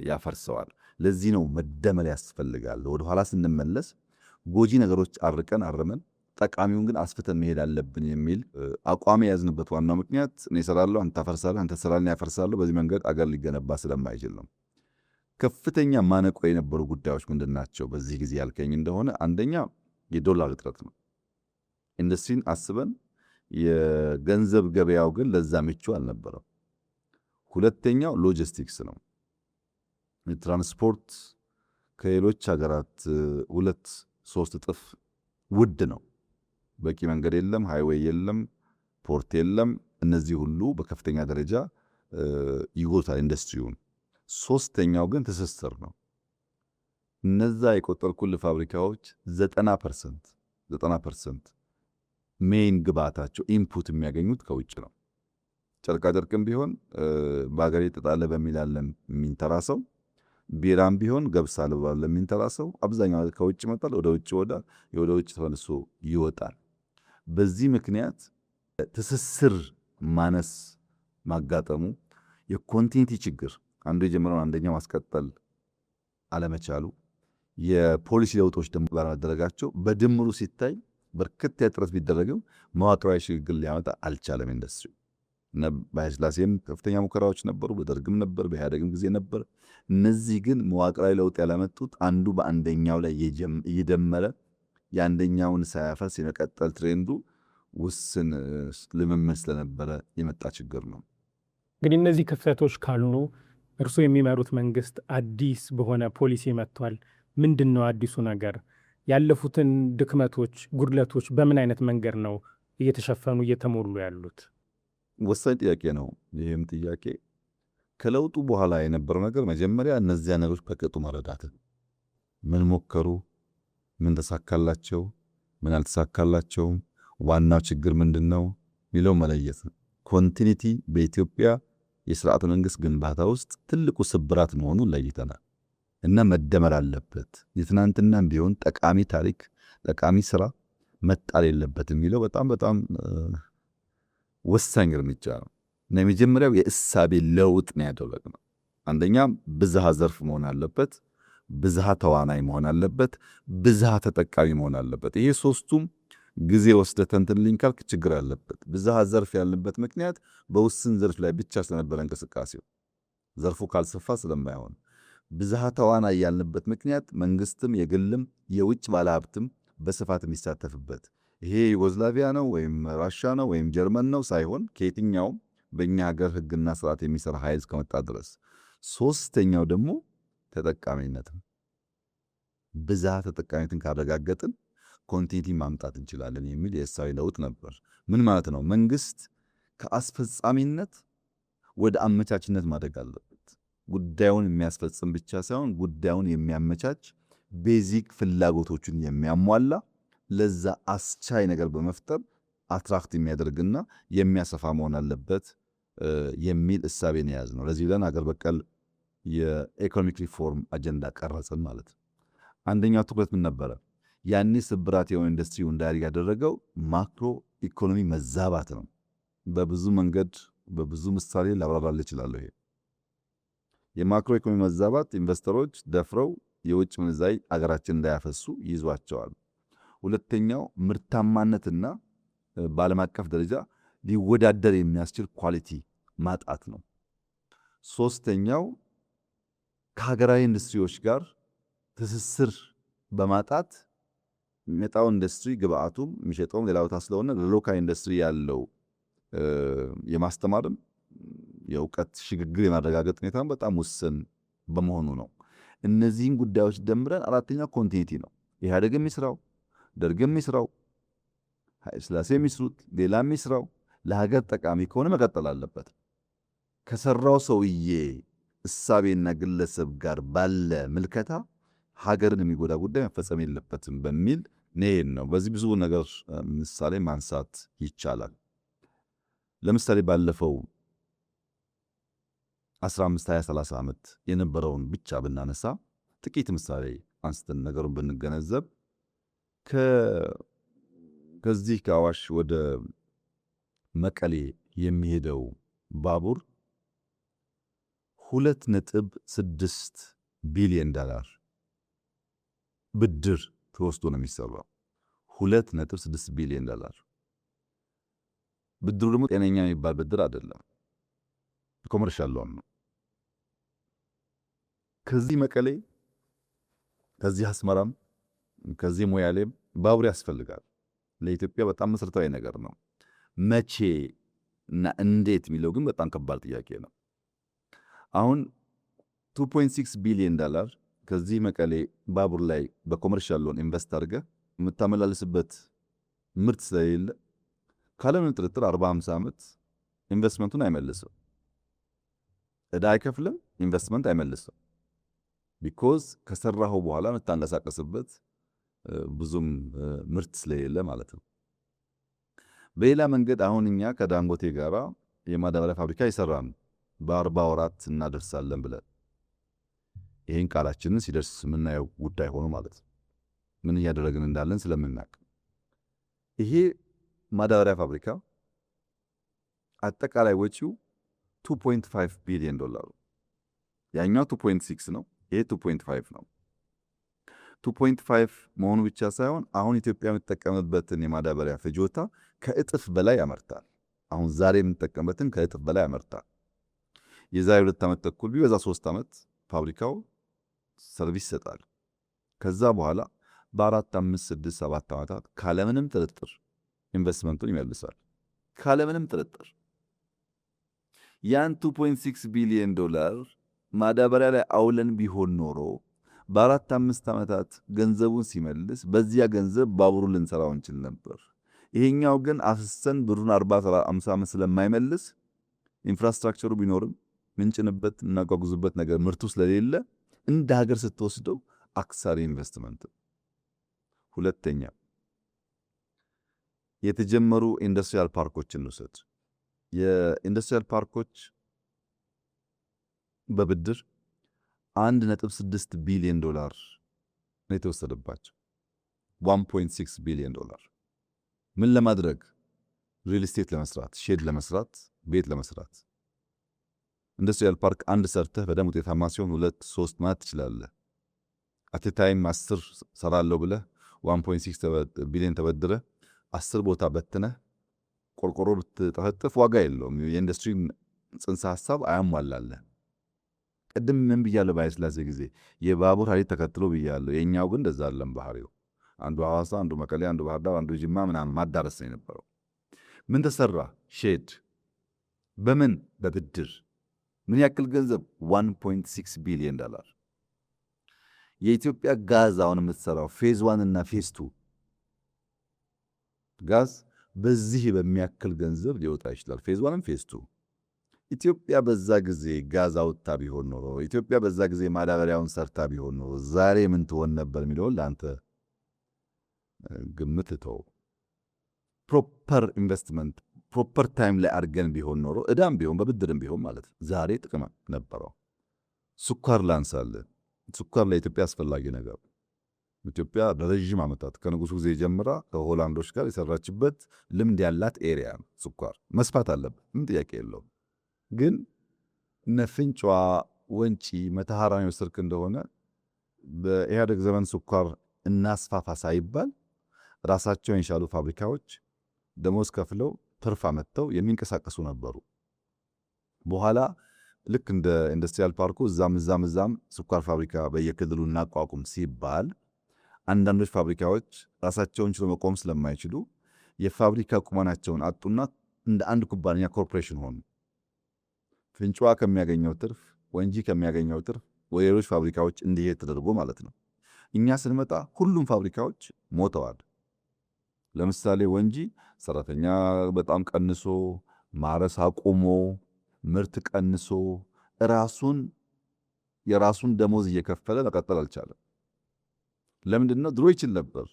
ያፈርሰዋል። ለዚህ ነው መደመር ያስፈልጋል። ወደኋላ ስንመለስ ጎጂ ነገሮች አርመን ጠቃሚውን ግን አስፍተን መሄድ አለብን የሚል አቋም የያዝንበት ዋናው ምክንያት እኔ እሰራለሁ፣ አንተ ታፈርሳለህ፣ አንተ ትሰራለህ፣ ያፈርሳለሁ። በዚህ መንገድ አገር ሊገነባ ስለማይችል ነው። ከፍተኛ ማነቆ የነበሩ ጉዳዮች ምንድን ናቸው? በዚህ ጊዜ ያልከኝ እንደሆነ አንደኛ የዶላር እጥረት ነው። ኢንዱስትሪን አስበን የገንዘብ ገበያው ግን ለዛ ምቹ አልነበረም። ሁለተኛው ሎጂስቲክስ ነው። ትራንስፖርት ከሌሎች ሀገራት 2-3 እጥፍ ውድ ነው። በቂ መንገድ የለም፣ ሃይዌይ የለም፣ ፖርት የለም። እነዚህ ሁሉ በከፍተኛ ደረጃ ይጎታል ኢንዱስትሪውን። ሶስተኛው ግን ትስስር ነው። እነዛ የቆጠርኩልህ ፋብሪካዎች 90% ሜይን ግብአታቸው ኢንፑት የሚያገኙት ከውጭ ነው። ጨርቃጨርቅም ቢሆን በሀገሬ ጥጥ አለ በሚል አለ የሚንተራሰው፣ ቢራም ቢሆን ገብስ አለ ባለ የሚንተራሰው አብዛኛው ከውጭ ይመጣል፣ ወደ ውጭ ተመልሶ ይወጣል። በዚህ ምክንያት ትስስር ማነስ ማጋጠሙ፣ የኮንቲኒቲ ችግር አንዱ የጀመረውን አንደኛው ማስቀጠል አለመቻሉ፣ የፖሊሲ ለውጦች ደግሞ ባለመደረጋቸው በድምሩ ሲታይ በርከት ያለ ጥረት ቢደረግም መዋቅራዊ ሽግግር ሊያመጣ አልቻለም። ኢንዱስትሪ በኃይለሥላሴም ከፍተኛ ሙከራዎች ነበሩ፣ በደርግም ነበር፣ በኢህአዴግም ጊዜ ነበር። እነዚህ ግን መዋቅራዊ ለውጥ ያላመጡት አንዱ በአንደኛው ላይ እየደመረ የአንደኛውን ሳያፈስ የመቀጠል ትሬንዱ ውስን ልምምድ ስለነበረ የመጣ ችግር ነው። እንግዲህ እነዚህ ክፍተቶች ካሉ እርሱ የሚመሩት መንግስት አዲስ በሆነ ፖሊሲ መጥቷል። ምንድን ነው አዲሱ ነገር? ያለፉትን ድክመቶች፣ ጉድለቶች በምን አይነት መንገድ ነው እየተሸፈኑ እየተሞሉ ያሉት? ወሳኝ ጥያቄ ነው። ይህም ጥያቄ ከለውጡ በኋላ የነበረው ነገር መጀመሪያ እነዚያ ነገሮች በቅጡ መረዳትን፣ ምን ሞከሩ፣ ምን ተሳካላቸው፣ ምን አልተሳካላቸውም፣ ዋናው ችግር ምንድን ነው የሚለው መለየት ነው። ኮንቲኒቲ በኢትዮጵያ የስርዓተ መንግስት ግንባታ ውስጥ ትልቁ ስብራት መሆኑን ለይተናል እና መደመር አለበት። የትናንትናም ቢሆን ጠቃሚ ታሪክ፣ ጠቃሚ ስራ መጣል የለበትም የሚለው በጣም ወሳኝ እርምጃ ነው እና የመጀመሪያው የእሳቤ ለውጥ ነው ያደረግነው። አንደኛ ብዝሃ ዘርፍ መሆን አለበት፣ ብዝሃ ተዋናይ መሆን አለበት፣ ብዝሃ ተጠቃሚ መሆን አለበት። ይሄ ሶስቱም ጊዜ ወስደህ ተንትንልኝ ካልክ ችግር አለበት። ብዝሃ ዘርፍ ያለበት ምክንያት በውስን ዘርፍ ላይ ብቻ ስለነበረ እንቅስቃሴው ዘርፉ ካልሰፋ ስለማይሆን፣ ብዝሃ ተዋናይ ያልንበት ምክንያት መንግስትም የግልም የውጭ ባለሀብትም በስፋት የሚሳተፍበት፣ ይሄ ዩጎዝላቪያ ነው ወይም ራሻ ነው ወይም ጀርመን ነው ሳይሆን ከየትኛውም በእኛ ሀገር ህግና ስርዓት የሚሰራ ኃይል እስከመጣ ድረስ። ሶስተኛው ደግሞ ተጠቃሚነት ነው። ብዝሃ ተጠቃሚነትን ካረጋገጥን ኮንቲኒቲ ማምጣት እንችላለን የሚል የእሳቤ ለውጥ ነበር። ምን ማለት ነው? መንግስት ከአስፈጻሚነት ወደ አመቻችነት ማደግ አለበት። ጉዳዩን የሚያስፈጽም ብቻ ሳይሆን ጉዳዩን የሚያመቻች፣ ቤዚክ ፍላጎቶችን የሚያሟላ፣ ለዛ አስቻይ ነገር በመፍጠር አትራክት የሚያደርግና የሚያሰፋ መሆን አለበት የሚል እሳቤን የያዝ ነው። ለዚህ ብለን አገር በቀል የኢኮኖሚክ ሪፎርም አጀንዳ ቀረጽን ማለት ነው። አንደኛው ትኩረት ምን ነበረ? ያኔ ስብራት የሆነ ኢንዱስትሪው እንዳያድግ ያደረገው ማክሮ ኢኮኖሚ መዛባት ነው። በብዙ መንገድ በብዙ ምሳሌ ላብራራል እችላለሁ። ይሄ የማክሮ ኢኮኖሚ መዛባት ኢንቨስተሮች ደፍረው የውጭ ምንዛሪ አገራችን እንዳያፈሱ ይዟቸዋል። ሁለተኛው ምርታማነትና በዓለም አቀፍ ደረጃ ሊወዳደር የሚያስችል ኳሊቲ ማጣት ነው። ሶስተኛው ከሀገራዊ ኢንዱስትሪዎች ጋር ትስስር በማጣት የሚመጣው ኢንዱስትሪ ግብአቱም የሚሸጠውም ሌላ ቦታ ስለሆነ ለሎካል ኢንዱስትሪ ያለው የማስተማርም የእውቀት ሽግግር የማረጋገጥ ሁኔታም በጣም ውስን በመሆኑ ነው። እነዚህን ጉዳዮች ደምረን አራተኛው ኮንቲኒቲ ነው። ኢህአዴግ የሚስራው፣ ደርግ የሚስራው፣ ኃይለሥላሴ የሚስሩት፣ ሌላ የሚስራው ለሀገር ጠቃሚ ከሆነ መቀጠል አለበት። ከሰራው ሰውዬ እሳቤና ግለሰብ ጋር ባለ ምልከታ ሀገርን የሚጎዳ ጉዳይ መፈጸም የለበትም በሚል ነው። በዚህ ብዙ ነገር ምሳሌ ማንሳት ይቻላል። ለምሳሌ ባለፈው 15፣ 20፣ 30 ዓመት የነበረውን ብቻ ብናነሳ ጥቂት ምሳሌ አንስተን ነገሩን ብንገነዘብ ከዚህ ከአዋሽ ወደ መቀሌ የሚሄደው ባቡር $2.6 ቢሊዮን ብድር ተወስዶ ነው የሚሰራው። $2.6 ቢሊዮን ብድሩ ደግሞ ጤነኛ የሚባል ብድር አይደለም፣ ኮመርሻል ሎን ነው። ከዚህ መቀሌ፣ ከዚህ አስመራም፣ ከዚህ ሞያሌም ባቡር ያስፈልጋል። ለኢትዮጵያ በጣም መሰረታዊ ነገር ነው። መቼ እና እንዴት የሚለው ግን በጣም ከባድ ጥያቄ ነው። አሁን $2.6 ቢሊዮን ከዚህ መቀሌ ባቡር ላይ በኮመርሻል ሎን ኢንቨስት አድርገህ የምታመላልስበት ምርት ስለሌለ ካለምን ጥርጥር 40-50 ዓመት ኢንቨስትመንቱን አይመልስም። ዕዳ አይከፍልም፣ ኢንቨስትመንት አይመልስም። ቢኮዝ ከሰራኸው በኋላ የምታንቀሳቀስበት ብዙም ምርት ስለሌለ ማለት ነው። በሌላ መንገድ አሁን እኛ ከዳንጎቴ ጋራ የማዳበሪያ ፋብሪካ ይሰራን በ40 ወራት እናደርሳለን ብለን ይህን ቃላችንን ሲደርስ የምናየው ጉዳይ ሆኖ ማለት ነው። ምን እያደረግን እንዳለን ስለምናቅ ይሄ ማዳበሪያ ፋብሪካ አጠቃላይ ወጪው $2.5 ቢሊዮን ያኛው 2.6 ነው፣ ይሄ 2.5 ነው። 2.5 መሆኑ ብቻ ሳይሆን አሁን ኢትዮጵያ የምትጠቀምበትን የማዳበሪያ ፍጆታ ከእጥፍ በላይ ያመርታል። አሁን ዛሬ የምንጠቀምበትን ከእጥፍ በላይ ያመርታል። የዛሬ 2 ዓመት ተኩል ቢበዛ 3 ዓመት ፋብሪካው ሰርቪስ ይሰጣል። ከዛ በኋላ በ4 5 6 7 ዓመታት ካለምንም ጥርጥር ኢንቨስትመንቱን ይመልሳል። ካለምንም ጥርጥር ያን $2.6 ቢሊዮን ማዳበሪያ ላይ አውለን ቢሆን ኖሮ በ4 5 ዓመታት ገንዘቡን ሲመልስ በዚያ ገንዘብ ባቡሩን ልንሰራው እንችል ነበር። ይሄኛው ግን አፍሰን ብሩን 40 50 ዓመት ስለማይመልስ ኢንፍራስትራክቸሩ ቢኖርም ምንጭንበት እናጓጉዙበት ነገር ምርቱ ስለሌለ እንደ ሀገር ስትወስደው አክሳሪ ኢንቨስትመንት። ሁለተኛ የተጀመሩ ኢንዱስትሪያል ፓርኮችን እንውሰድ። የኢንዱስትሪያል ፓርኮች በብድር $1.6 ቢሊዮን ነው የተወሰደባቸው። $1.6 ቢሊዮን ምን ለማድረግ? ሪል ስቴት ለመስራት፣ ሼድ ለመስራት፣ ቤት ለመስራት። ኢንዱስትሪያል ፓርክ አንድ ሰርተህ በደንብ ውጤታማ ሲሆን 2 3 ማለት ትችላለህ። አት ታይም 10 ሰራለሁ ብለህ 1.6 ቢሊዮን ተበድረህ 10 ቦታ በትነህ ቆርቆሮ ብትጠፈጥፍ ዋጋ የለውም። የኢንዱስትሪ ጽንሰ ሐሳብ አያሟላለህ። ቅድም ምን ብያለሁ? ባለስላሴ ጊዜ የባቡር ሀዲድ ተከትሎ ብያለሁ። የኛው ግን እንደዛ አይደለም ባህሪው። አንዱ ሐዋሳ፣ አንዱ መቀሌ፣ አንዱ ባህር ዳር፣ አንዱ ጅማ ምናምን ማዳረስ ነው የነበረው። ምን ተሰራ? ሼድ። በምን? በብድር። ምን ያክል ገንዘብ? $1.6 ቢሊዮን። የኢትዮጵያ ጋዝ አሁን የምትሰራው ፌዝ 1 እና ፌዝ 2 ጋዝ በዚህ በሚያክል ገንዘብ ሊወጣ ይችላል። ፌዝ 1 ፌዝ 2 ኢትዮጵያ በዛ ጊዜ ጋዝ አውጥታ ቢሆን ኖሮ፣ ኢትዮጵያ በዛ ጊዜ ማዳበሪያውን ሰርታ ቢሆን ኖሮ ዛሬ ምን ትሆን ነበር የሚለውን ለአንተ ግምት ተው። ፕሮፐር ኢንቨስትመንት ፕሮፐር ታይም ላይ አድርገን ቢሆን ኖሮ እዳም ቢሆን በብድርም ቢሆን ማለት ዛሬ ጥቅም ነበረው። ስኳር ላንሳለን። ስኳር ለኢትዮጵያ አስፈላጊ ነገር። ኢትዮጵያ ለረጅም ዓመታት ከንጉሱ ጊዜ ጀምራ ከሆላንዶች ጋር የሰራችበት ልምድ ያላት ኤሪያ ነው። ስኳር መስፋት አለበት፣ ምን ጥያቄ የለውም። ግን እነ ፍንጫ፣ ወንጪ፣ መተሃራን የወሰድክ እንደሆነ በኢህአደግ ዘመን ስኳር እናስፋፋ ሳይባል ራሳቸውን የቻሉ ፋብሪካዎች ደሞዝ ከፍለው ትርፍ አመጥተው የሚንቀሳቀሱ ነበሩ። በኋላ ልክ እንደ ኢንዱስትሪያል ፓርኩ እዛም ስኳር ፋብሪካ በየክልሉ እናቋቁም ሲባል አንዳንዶች ፋብሪካዎች ራሳቸውን ችሎ መቆም ስለማይችሉ የፋብሪካ ቁመናቸውን አጡና እንደ አንድ ኩባንያ ኮርፖሬሽን ሆኑ። ፍንጫዋ ከሚያገኘው ትርፍ፣ ወንጂ ከሚያገኘው ትርፍ ወደ ሌሎች ፋብሪካዎች እንዲሄድ ተደርጎ ማለት ነው። እኛ ስንመጣ ሁሉም ፋብሪካዎች ሞተዋል። ለምሳሌ ወንጂ ሰራተኛ በጣም ቀንሶ፣ ማረስ አቁሞ፣ ምርት ቀንሶ የራሱን ደሞዝ እየከፈለ መቀጠል አልቻለም። ለምንድነው? ድሮ ይችል ነበር፣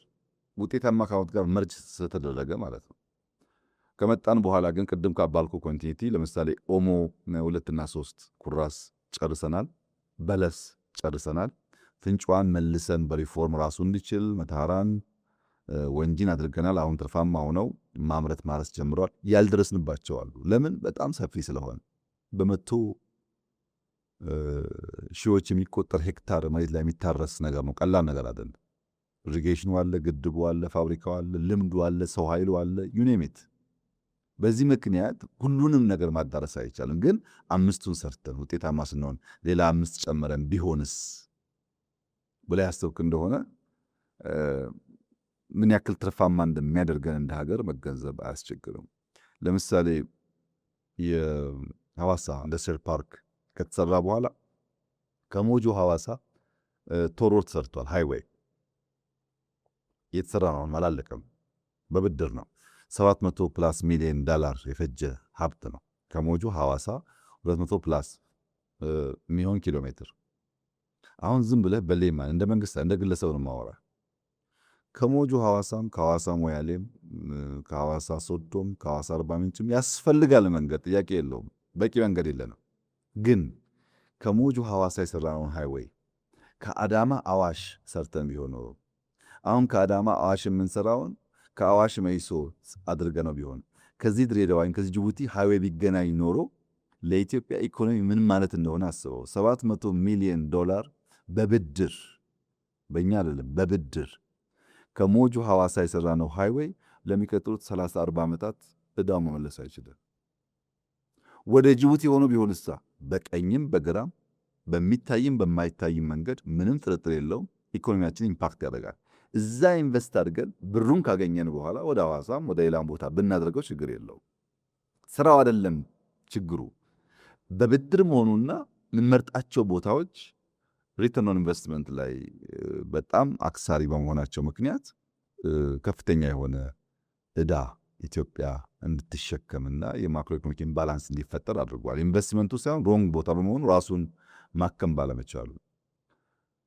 ውጤታማ ካውንት ጋር መርጅ ስለተደረገ ማለት ነው። ከመጣን በኋላ ግን ቅድም ካባልኩ ኮንቲኒቲ ለምሳሌ ኦሞ 2 እና 3 ኩራስ ጨርሰናል፣ በለስ ጨርሰናል። ፍንጫዋን መልሰን በሪፎርም ራሱ እንዲችል መተሃራን ወንጂን አድርገናል። አሁን ትርፋማ ሆነው ማምረት ማረስ ጀምረዋል። ያልደረስንባቸው አሉ። ለምን? በጣም ሰፊ ስለሆነ በመቶ ሺዎች የሚቆጠር ሄክታር መሬት ላይ የሚታረስ ነገር ነው። ቀላል ነገር አይደለም። ኢሪጌሽኑ አለ፣ ግድቡ አለ፣ ፋብሪካው አለ፣ ልምዱ አለ፣ ሰው ኃይሉ አለ፣ ዩኔሚት። በዚህ ምክንያት ሁሉንም ነገር ማዳረስ አይቻልም። ግን 5ቱን ሰርተን ውጤታማ ስንሆን ሌላ 5 ጨምረን ቢሆንስ ብላ ያሰብክ እንደሆነ ምን ያክል ትርፋማ እንደሚያደርገን እንደ ሀገር መገንዘብ አያስቸግርም። ለምሳሌ የሐዋሳ ኢንዱስትሪያል ፓርክ ከተሰራ በኋላ ከሞጆ ሐዋሳ ቶል ሮድ ተሰርቷል። ሃይዌይ የተሰራ ነው፣ አላለቀም። በብድር ነው። $700+ ሚሊዮን የፈጀ ሀብት ነው። ከሞጆ ሐዋሳ 200+ የሚሆን ኪሎ ሜትር። አሁን ዝም ብለህ በሌማን እንደ መንግስት እንደ ግለሰብ ነው ማወራ። ከሞጆ ሐዋሳም፣ ከሐዋሳ ሞያሌም፣ ከሐዋሳ ሶዶም፣ ከሐዋሳ አርባ ምንጭም ያስፈልጋል መንገድ፣ ጥያቄ የለውም። በቂ መንገድ የለንም። ግን ከሞጆ ሐዋሳ የሰራነውን ሃይዌይ ከአዳማ አዋሽ ሰርተን ቢሆን ኖሮ አሁን ከአዳማ አዋሽ የምንሰራውን ከአዋሽ መይሶ አድርገ ነው ቢሆን ከዚህ ድሬዳዋ ወይም ከዚህ ጅቡቲ ሃይዌይ ቢገናኝ ኖሮ ለኢትዮጵያ ኢኮኖሚ ምን ማለት እንደሆነ አስበው። $700 ሚሊዮን በብድር በእኛ አይደለም በብድር ከሞጆ ሐዋሳ የሰራነው ሃይዌይ ለሚቀጥሉት 30-40 ዓመታት ዕዳው መመለስ አይችልም። ወደ ጅቡቲ ሆኖ ቢሆንሳ በቀኝም በግራም በሚታይም በማይታይም መንገድ ምንም ጥርጥር የለውም ኢኮኖሚያችን ኢምፓክት ያደርጋል። እዛ ኢንቨስት አድርገን ብሩን ካገኘን በኋላ ወደ ሐዋሳም ወደ ሌላም ቦታ ብናደርገው ችግር የለውም። ስራው አይደለም ችግሩ፣ በብድር መሆኑና የምንመርጣቸው ቦታዎች ሪተርን ኦን ኢንቨስትመንት ላይ በጣም አክሳሪ በመሆናቸው ምክንያት ከፍተኛ የሆነ ዕዳ ኢትዮጵያ እንድትሸከምና የማክሮ ኢኮኖሚክ ኢምባላንስ እንዲፈጠር አድርጓል። ኢንቨስትመንቱ ሳይሆን ሮንግ ቦታ በመሆኑ ራሱን ማከም ባለመቻሉ።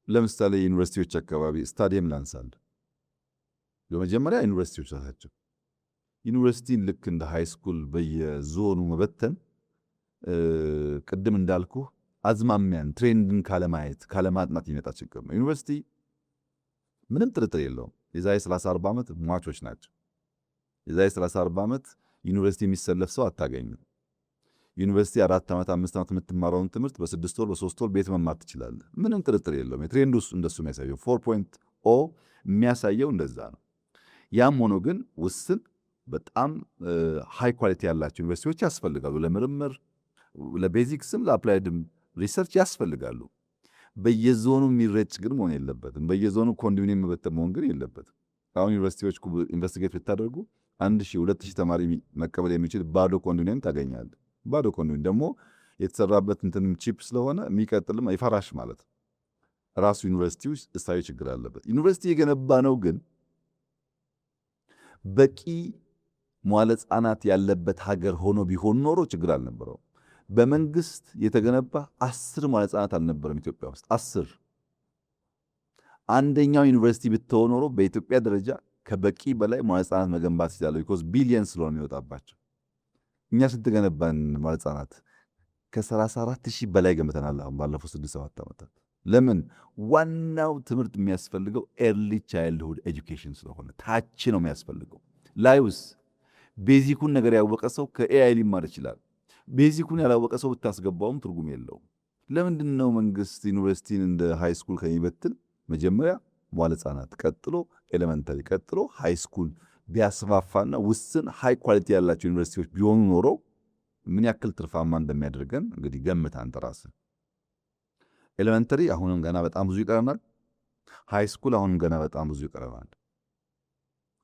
ለምሳሌ ዩኒቨርሲቲዎች አካባቢ ስታዲየም ላንሳል። በመጀመሪያ ዩኒቨርሲቲዎች ራሳቸው ዩኒቨርሲቲን ልክ እንደ ሃይ ስኩል በየዞኑ መበተን ቅድም እንዳልኩ አዝማሚያን ትሬንድን ካለማየት ካለማጥናት የሚመጣ ችግር ነው። ዩኒቨርሲቲ ምንም ጥርጥር የለውም የዛሬ 30-40 ዓመት ሟቾች ናቸው። የዛሬ 30-40 ዓመት ዩኒቨርሲቲ የሚሰለፍ ሰው አታገኝም። ዩኒቨርሲቲ 4 ዓመት 5 ዓመት የምትማረውን ትምህርት በ6 ወር በ3 ወር ቤት መማር ትችላለህ። ምንም ጥርጥር የለውም። የትሬንዱ እንደሱ የሚያሳየው 4.0 የሚያሳየው እንደዛ ነው። ያም ሆኖ ግን ውስን በጣም ሃይ ኳሊቲ ያላቸው ዩኒቨርሲቲዎች ያስፈልጋሉ። ለምርምር ለቤዚክስም ለአፕላይድም ሪሰርች ያስፈልጋሉ። በየዞኑ የሚረጭ ግን መሆን የለበትም። በየዞኑ ኮንዶሚኒየም መበተን መሆን ግን የለበትም። አሁን ዩኒቨርሲቲዎች ኢንቨስቲጌት ብታደርጉ 1000-2000 ተማሪ መቀበል የሚችል ባዶ ኮንዶሚኒየም ታገኛለህ። ባዶ ኮንዶሚኒየም ደግሞ የተሰራበት እንትን ቺፕ ስለሆነ የሚቀጥልም ይፈራሽ ማለት ራሱ ዩኒቨርሲቲው እሳቤ ችግር አለበት። ዩኒቨርሲቲ የገነባ ነው ግን በቂ መዋለ ሕጻናት ያለበት ሀገር ሆኖ ቢሆን ኖሮ ችግር አልነበረው። በመንግስት የተገነባ 10 መዋለ ሕጻናት አልነበረም ኢትዮጵያ ውስጥ 10። አንደኛው ዩኒቨርሲቲ ብትሆን ኖሮ በኢትዮጵያ ደረጃ ከበቂ በላይ መዋለ ሕጻናት መገንባት ይችላል። ቢኮዝ ቢሊየን ስለሆነ የሚወጣባቸው። እኛ ስትገነባን መዋለ ሕጻናት ከ34,000 በላይ ገምተናል አሁን ባለፈው 6-7 ዓመታት። ለምን? ዋናው ትምህርት የሚያስፈልገው ኤርሊ ቻይልድሁድ ኤጁኬሽን ስለሆነ ታች ነው የሚያስፈልገው። ላይውስ ቤዚኩን ነገር ያወቀ ሰው ከኤአይ ሊማር ይችላል። ቤዚኩን ያላወቀ ሰው ብታስገባውም ትርጉም የለውም። ለምንድን ነው መንግስት ዩኒቨርሲቲን እንደ ሃይ ስኩል ከሚበትል መጀመሪያ መዋለ ሕጻናት ቀጥሎ ኤሌመንታሪ ቀጥሎ ሃይ ስኩል ቢያስፋፋና ውስን ሃይ ኳሊቲ ያላቸው ዩኒቨርሲቲዎች ቢሆኑ ኖሮ ምን ያክል ትርፋማ እንደሚያደርገን እንግዲህ ገምት አንተ ራስህ። ኤሌመንታሪ አሁንም ገና በጣም ብዙ ይቀረናል። ሃይ ስኩል አሁንም ገና በጣም ብዙ ይቀረናል።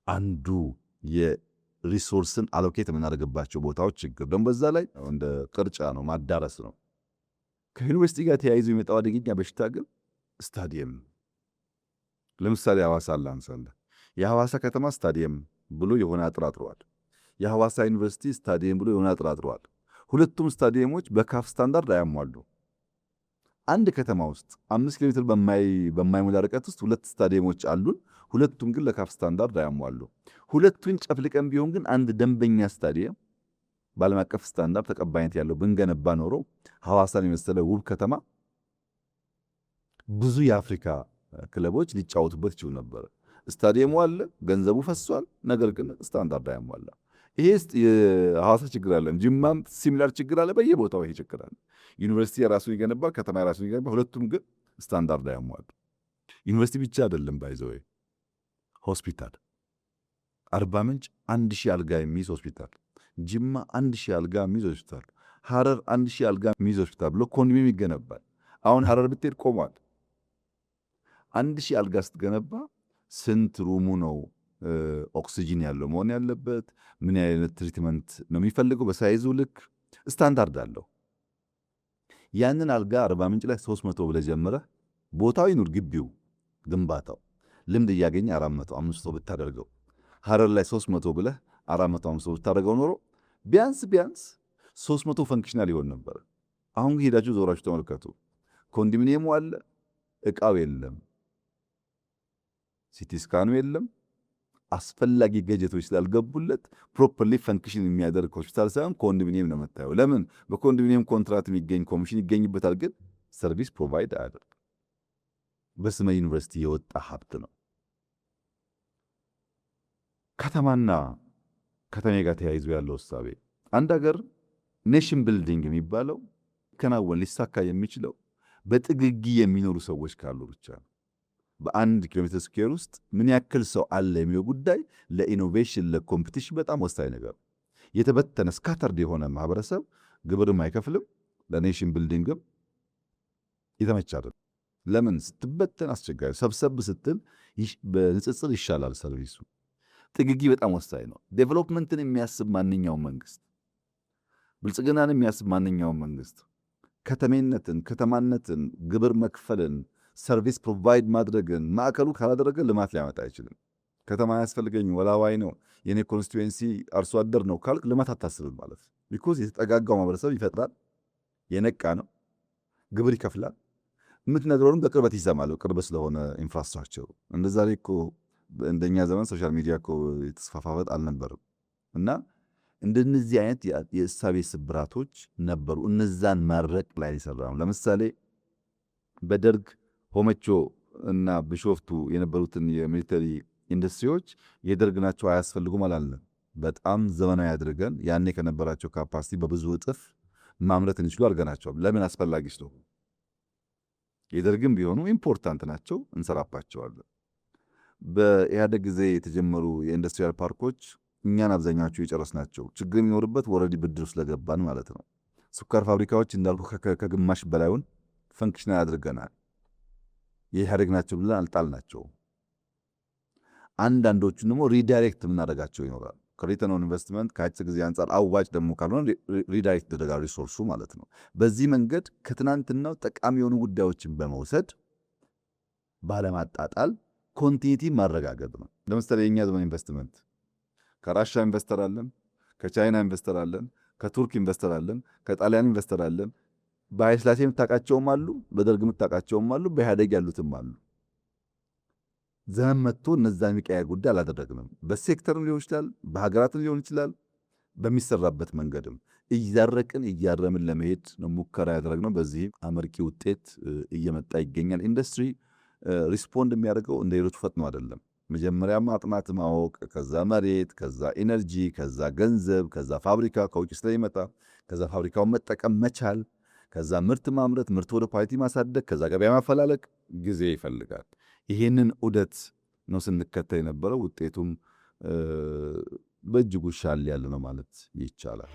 አንዱ የሪሶርስን አሎኬት የምናደርግባቸው ቦታዎች ችግር ደግሞ በዛ ላይ እንደ ቅርጫ ነው፣ ማዳረስ ነው። ከዩኒቨርሲቲ ጋር ተያይዞ የመጣው አደገኛ በሽታ ግን ስታዲየም። ለምሳሌ ሐዋሳ ላንሳለ። የሐዋሳ ከተማ ስታዲየም ብሎ የሆነ አጥራጥሯል። የሐዋሳ ዩኒቨርሲቲ ስታዲየም ብሎ የሆነ አጥራጥሯል። ሁለቱም ስታዲየሞች በካፍ ስታንዳርድ አያሟሉ። አንድ ከተማ ውስጥ 5 ኪሎ ሜትር በማይሞላ ርቀት ውስጥ 2 ስታዲየሞች አሉን። ሁለቱም ግን ለካፍ ስታንዳርድ አያሟሉ። ሁለቱን ጨፍልቀን ቢሆን ግን አንድ ደንበኛ ስታዲየም በዓለም አቀፍ ስታንዳርድ ተቀባይነት ያለው ብንገነባ ኖሮ ሐዋሳን የመሰለ ውብ ከተማ ብዙ የአፍሪካ ክለቦች ሊጫወቱበት ይችሉ ነበር። ስታዲየሙ አለ፣ ገንዘቡ ፈሷል፣ ነገር ግን ስታንዳርድ አያሟላ። ይሄ የሐዋሳ ችግር አለ። ጅማም ሲሚላር ችግር አለ። በየቦታው ይሄ ችግር አለ። ዩኒቨርሲቲ የራሱን ይገነባል፣ ከተማ የራሱን ይገነባል። ሁለቱም ግን ስታንዳርድ አያሟሉ። ዩኒቨርሲቲ ብቻ አይደለም ባይዘው ሆስፒታል አርባ ምንጭ 1000 አልጋ የሚይዝ ሆስፒታል፣ ጅማ 1000 አልጋ የሚይዝ ሆስፒታል፣ ሐረር 1000 አልጋ የሚይዝ ሆስፒታል ብሎ ኮንዶሚኒየም ይገነባል። አሁን ሐረር ብትሄድ ቆሟል። 1000 አልጋ ስትገነባ ስንት ሩሙ ነው ኦክሲጂን ያለው መሆን ያለበት? ምን አይነት ትሪትመንት ነው የሚፈልገው? በሳይዙ ልክ ስታንዳርድ አለው። ያንን አልጋ አርባ ምንጭ ላይ 300 ብለህ ጀምረህ ቦታው ይኑር ግቢው ግንባታው ልምድ እያገኘ 400-500 ብታደርገው ሐረር ላይ 300 ብለህ 400-500 ብታደርገው ኖሮ ቢያንስ 300 ፈንክሽናል ይሆን ነበር። አሁን ሄዳችሁ ዞራችሁ ተመልከቱ። ኮንዶሚኒየሙ አለ፣ እቃው የለም፣ ሲቲ ስካኑ የለም። አስፈላጊ ገጀቶች ስላልገቡለት ፕሮፐርሊ ፈንክሽን የሚያደርግ ሆስፒታል ሳይሆን ኮንዶሚኒየም ነው የምታየው። ለምን? በኮንዶሚኒየም ኮንትራት የሚገኝ ኮሚሽን ይገኝበታል፣ ግን ሰርቪስ ፕሮቫይድ አያደርግ። በስመ ዩኒቨርሲቲ የወጣ ሀብት ነው። ከተማና ከተሜ ጋር ተያይዞ ያለው እሳቤ አንድ ሀገር ኔሽን ቢልዲንግ የሚባለው ሊከናወን ሊሳካ የሚችለው በጥግጊ የሚኖሩ ሰዎች ካሉ ብቻ ነው። በአንድ ኪሎ ሜትር ስኩዌር ውስጥ ምን ያክል ሰው አለ የሚለው ጉዳይ ለኢኖቬሽን ለኮምፒቲሽን በጣም ወሳኝ ነገር። የተበተነ ስካተርድ የሆነ ማህበረሰብ ግብርም አይከፍልም፣ ለኔሽን ቢልዲንግም የተመቸ አይደለም። ለምን? ስትበተን አስቸጋሪ፣ ሰብሰብ ስትል በንጽጽር ይሻላል ሰርቪሱ። ጥግጊ በጣም ወሳኝ ነው። ዴቨሎፕመንትን የሚያስብ ማንኛውም መንግስት፣ ብልጽግናን የሚያስብ ማንኛውም መንግስት ከተሜነትን፣ ከተማነትን፣ ግብር መክፈልን፣ ሰርቪስ ፕሮቫይድ ማድረግን ማዕከሉ ካላደረገ ልማት ሊያመጣ አይችልም። ከተማ ያስፈልገኝ ወላዋይ ነው፣ የኔ ኮንስቲትዌንሲ አርሶ አደር ነው ካልክ ልማት አታስብም ማለት። ቢኮዝ የተጠጋጋው ማህበረሰብ ይፈጥራል፣ የነቃ ነው፣ ግብር ይከፍላል፣ የምትነግረውንም በቅርበት ይሰማል፣ ቅርብ ስለሆነ ኢንፍራስትራክቸሩ። እንደዛ ላይ እኮ እንደኛ ዘመን ሶሻል ሚዲያ እኮ የተስፋፋበት አልነበርም። እና እንደነዚህ አይነት የእሳቤ ስብራቶች ነበሩ። እነዛን ማድረቅ ላይ ይሰራም። ለምሳሌ በደርግ ሆመቾ እና ቢሾፍቱ የነበሩትን የሚሊተሪ ኢንዱስትሪዎች የደርግ ናቸው አያስፈልጉም አላለም። በጣም ዘመናዊ አድርገን ያኔ ከነበራቸው ካፓሲቲ በብዙ እጥፍ ማምረት እንችሉ አድርገናቸዋል። ለምን? አስፈላጊ ስለሆኑ። የደርግም ቢሆኑ ኢምፖርታንት ናቸው፣ እንሰራባቸዋለን። በኢህአደግ ጊዜ የተጀመሩ የኢንዱስትሪያል ፓርኮች እኛን አብዛኛዎቹ የጨረስናቸው፣ ችግር የሚኖርበት ወረዲ ብድር ስለገባን ማለት ነው። ስኳር ፋብሪካዎች እንዳልኩ ከግማሽ በላዩን ፈንክሽናል አድርገናል። የኢህአደግ ናቸው ብለን አልጣልናቸው። አንዳንዶቹን ደግሞ ሪዳይሬክት የምናደርጋቸው ይኖራል። ከሪተርን ኦን ኢንቨስትመንት ከአጭር ጊዜ አንጻር አዋጭ ደግሞ ካልሆነ ሪዳይሬክት ይደረጋል ሪሶርሱ ማለት ነው። በዚህ መንገድ ከትናንትናው ጠቃሚ የሆኑ ጉዳዮችን በመውሰድ ባለማጣጣል ኮንቲኒቲ ማረጋገጥ ነው። ለምሳሌ የእኛ ዘመን ኢንቨስትመንት ከራሻ ኢንቨስተር አለን፣ ከቻይና ኢንቨስተር አለን፣ ከቱርክ ኢንቨስተር አለን፣ ከጣሊያን ኢንቨስተር አለን። በኃይለሥላሴ የምታውቃቸውም አሉ፣ በደርግ የምታውቃቸውም አሉ፣ በኢህአዴግ ያሉትም አሉ። ዘመን መጥቶ እነዛን የሚቀያየር ጉዳይ አላደረግንም። በሴክተርም ሊሆን ይችላል፣ በሀገራትም ሊሆን ይችላል፣ በሚሰራበት መንገድም እያረቅን እያረምን ለመሄድ ነው ሙከራ ያደረግነው። በዚህም አመርቂ ውጤት እየመጣ ይገኛል። ኢንዱስትሪ ሪስፖንድ የሚያደርገው እንደ ሌሎቹ ፈጥኖ አይደለም። መጀመሪያ ማጥናት ማወቅ፣ ከዛ መሬት፣ ከዛ ኢነርጂ፣ ከዛ ገንዘብ፣ ከዛ ፋብሪካ ከውጭ ስለሚመጣ ከዛ ፋብሪካውን መጠቀም መቻል፣ ከዛ ምርት ማምረት፣ ምርት ወደ ኳሊቲ ማሳደግ፣ ከዛ ገበያ ማፈላለቅ ጊዜ ይፈልጋል። ይሄንን ዑደት ነው ስንከተል የነበረው። ውጤቱም በእጅጉ ሻል ያለ ነው ማለት ይቻላል።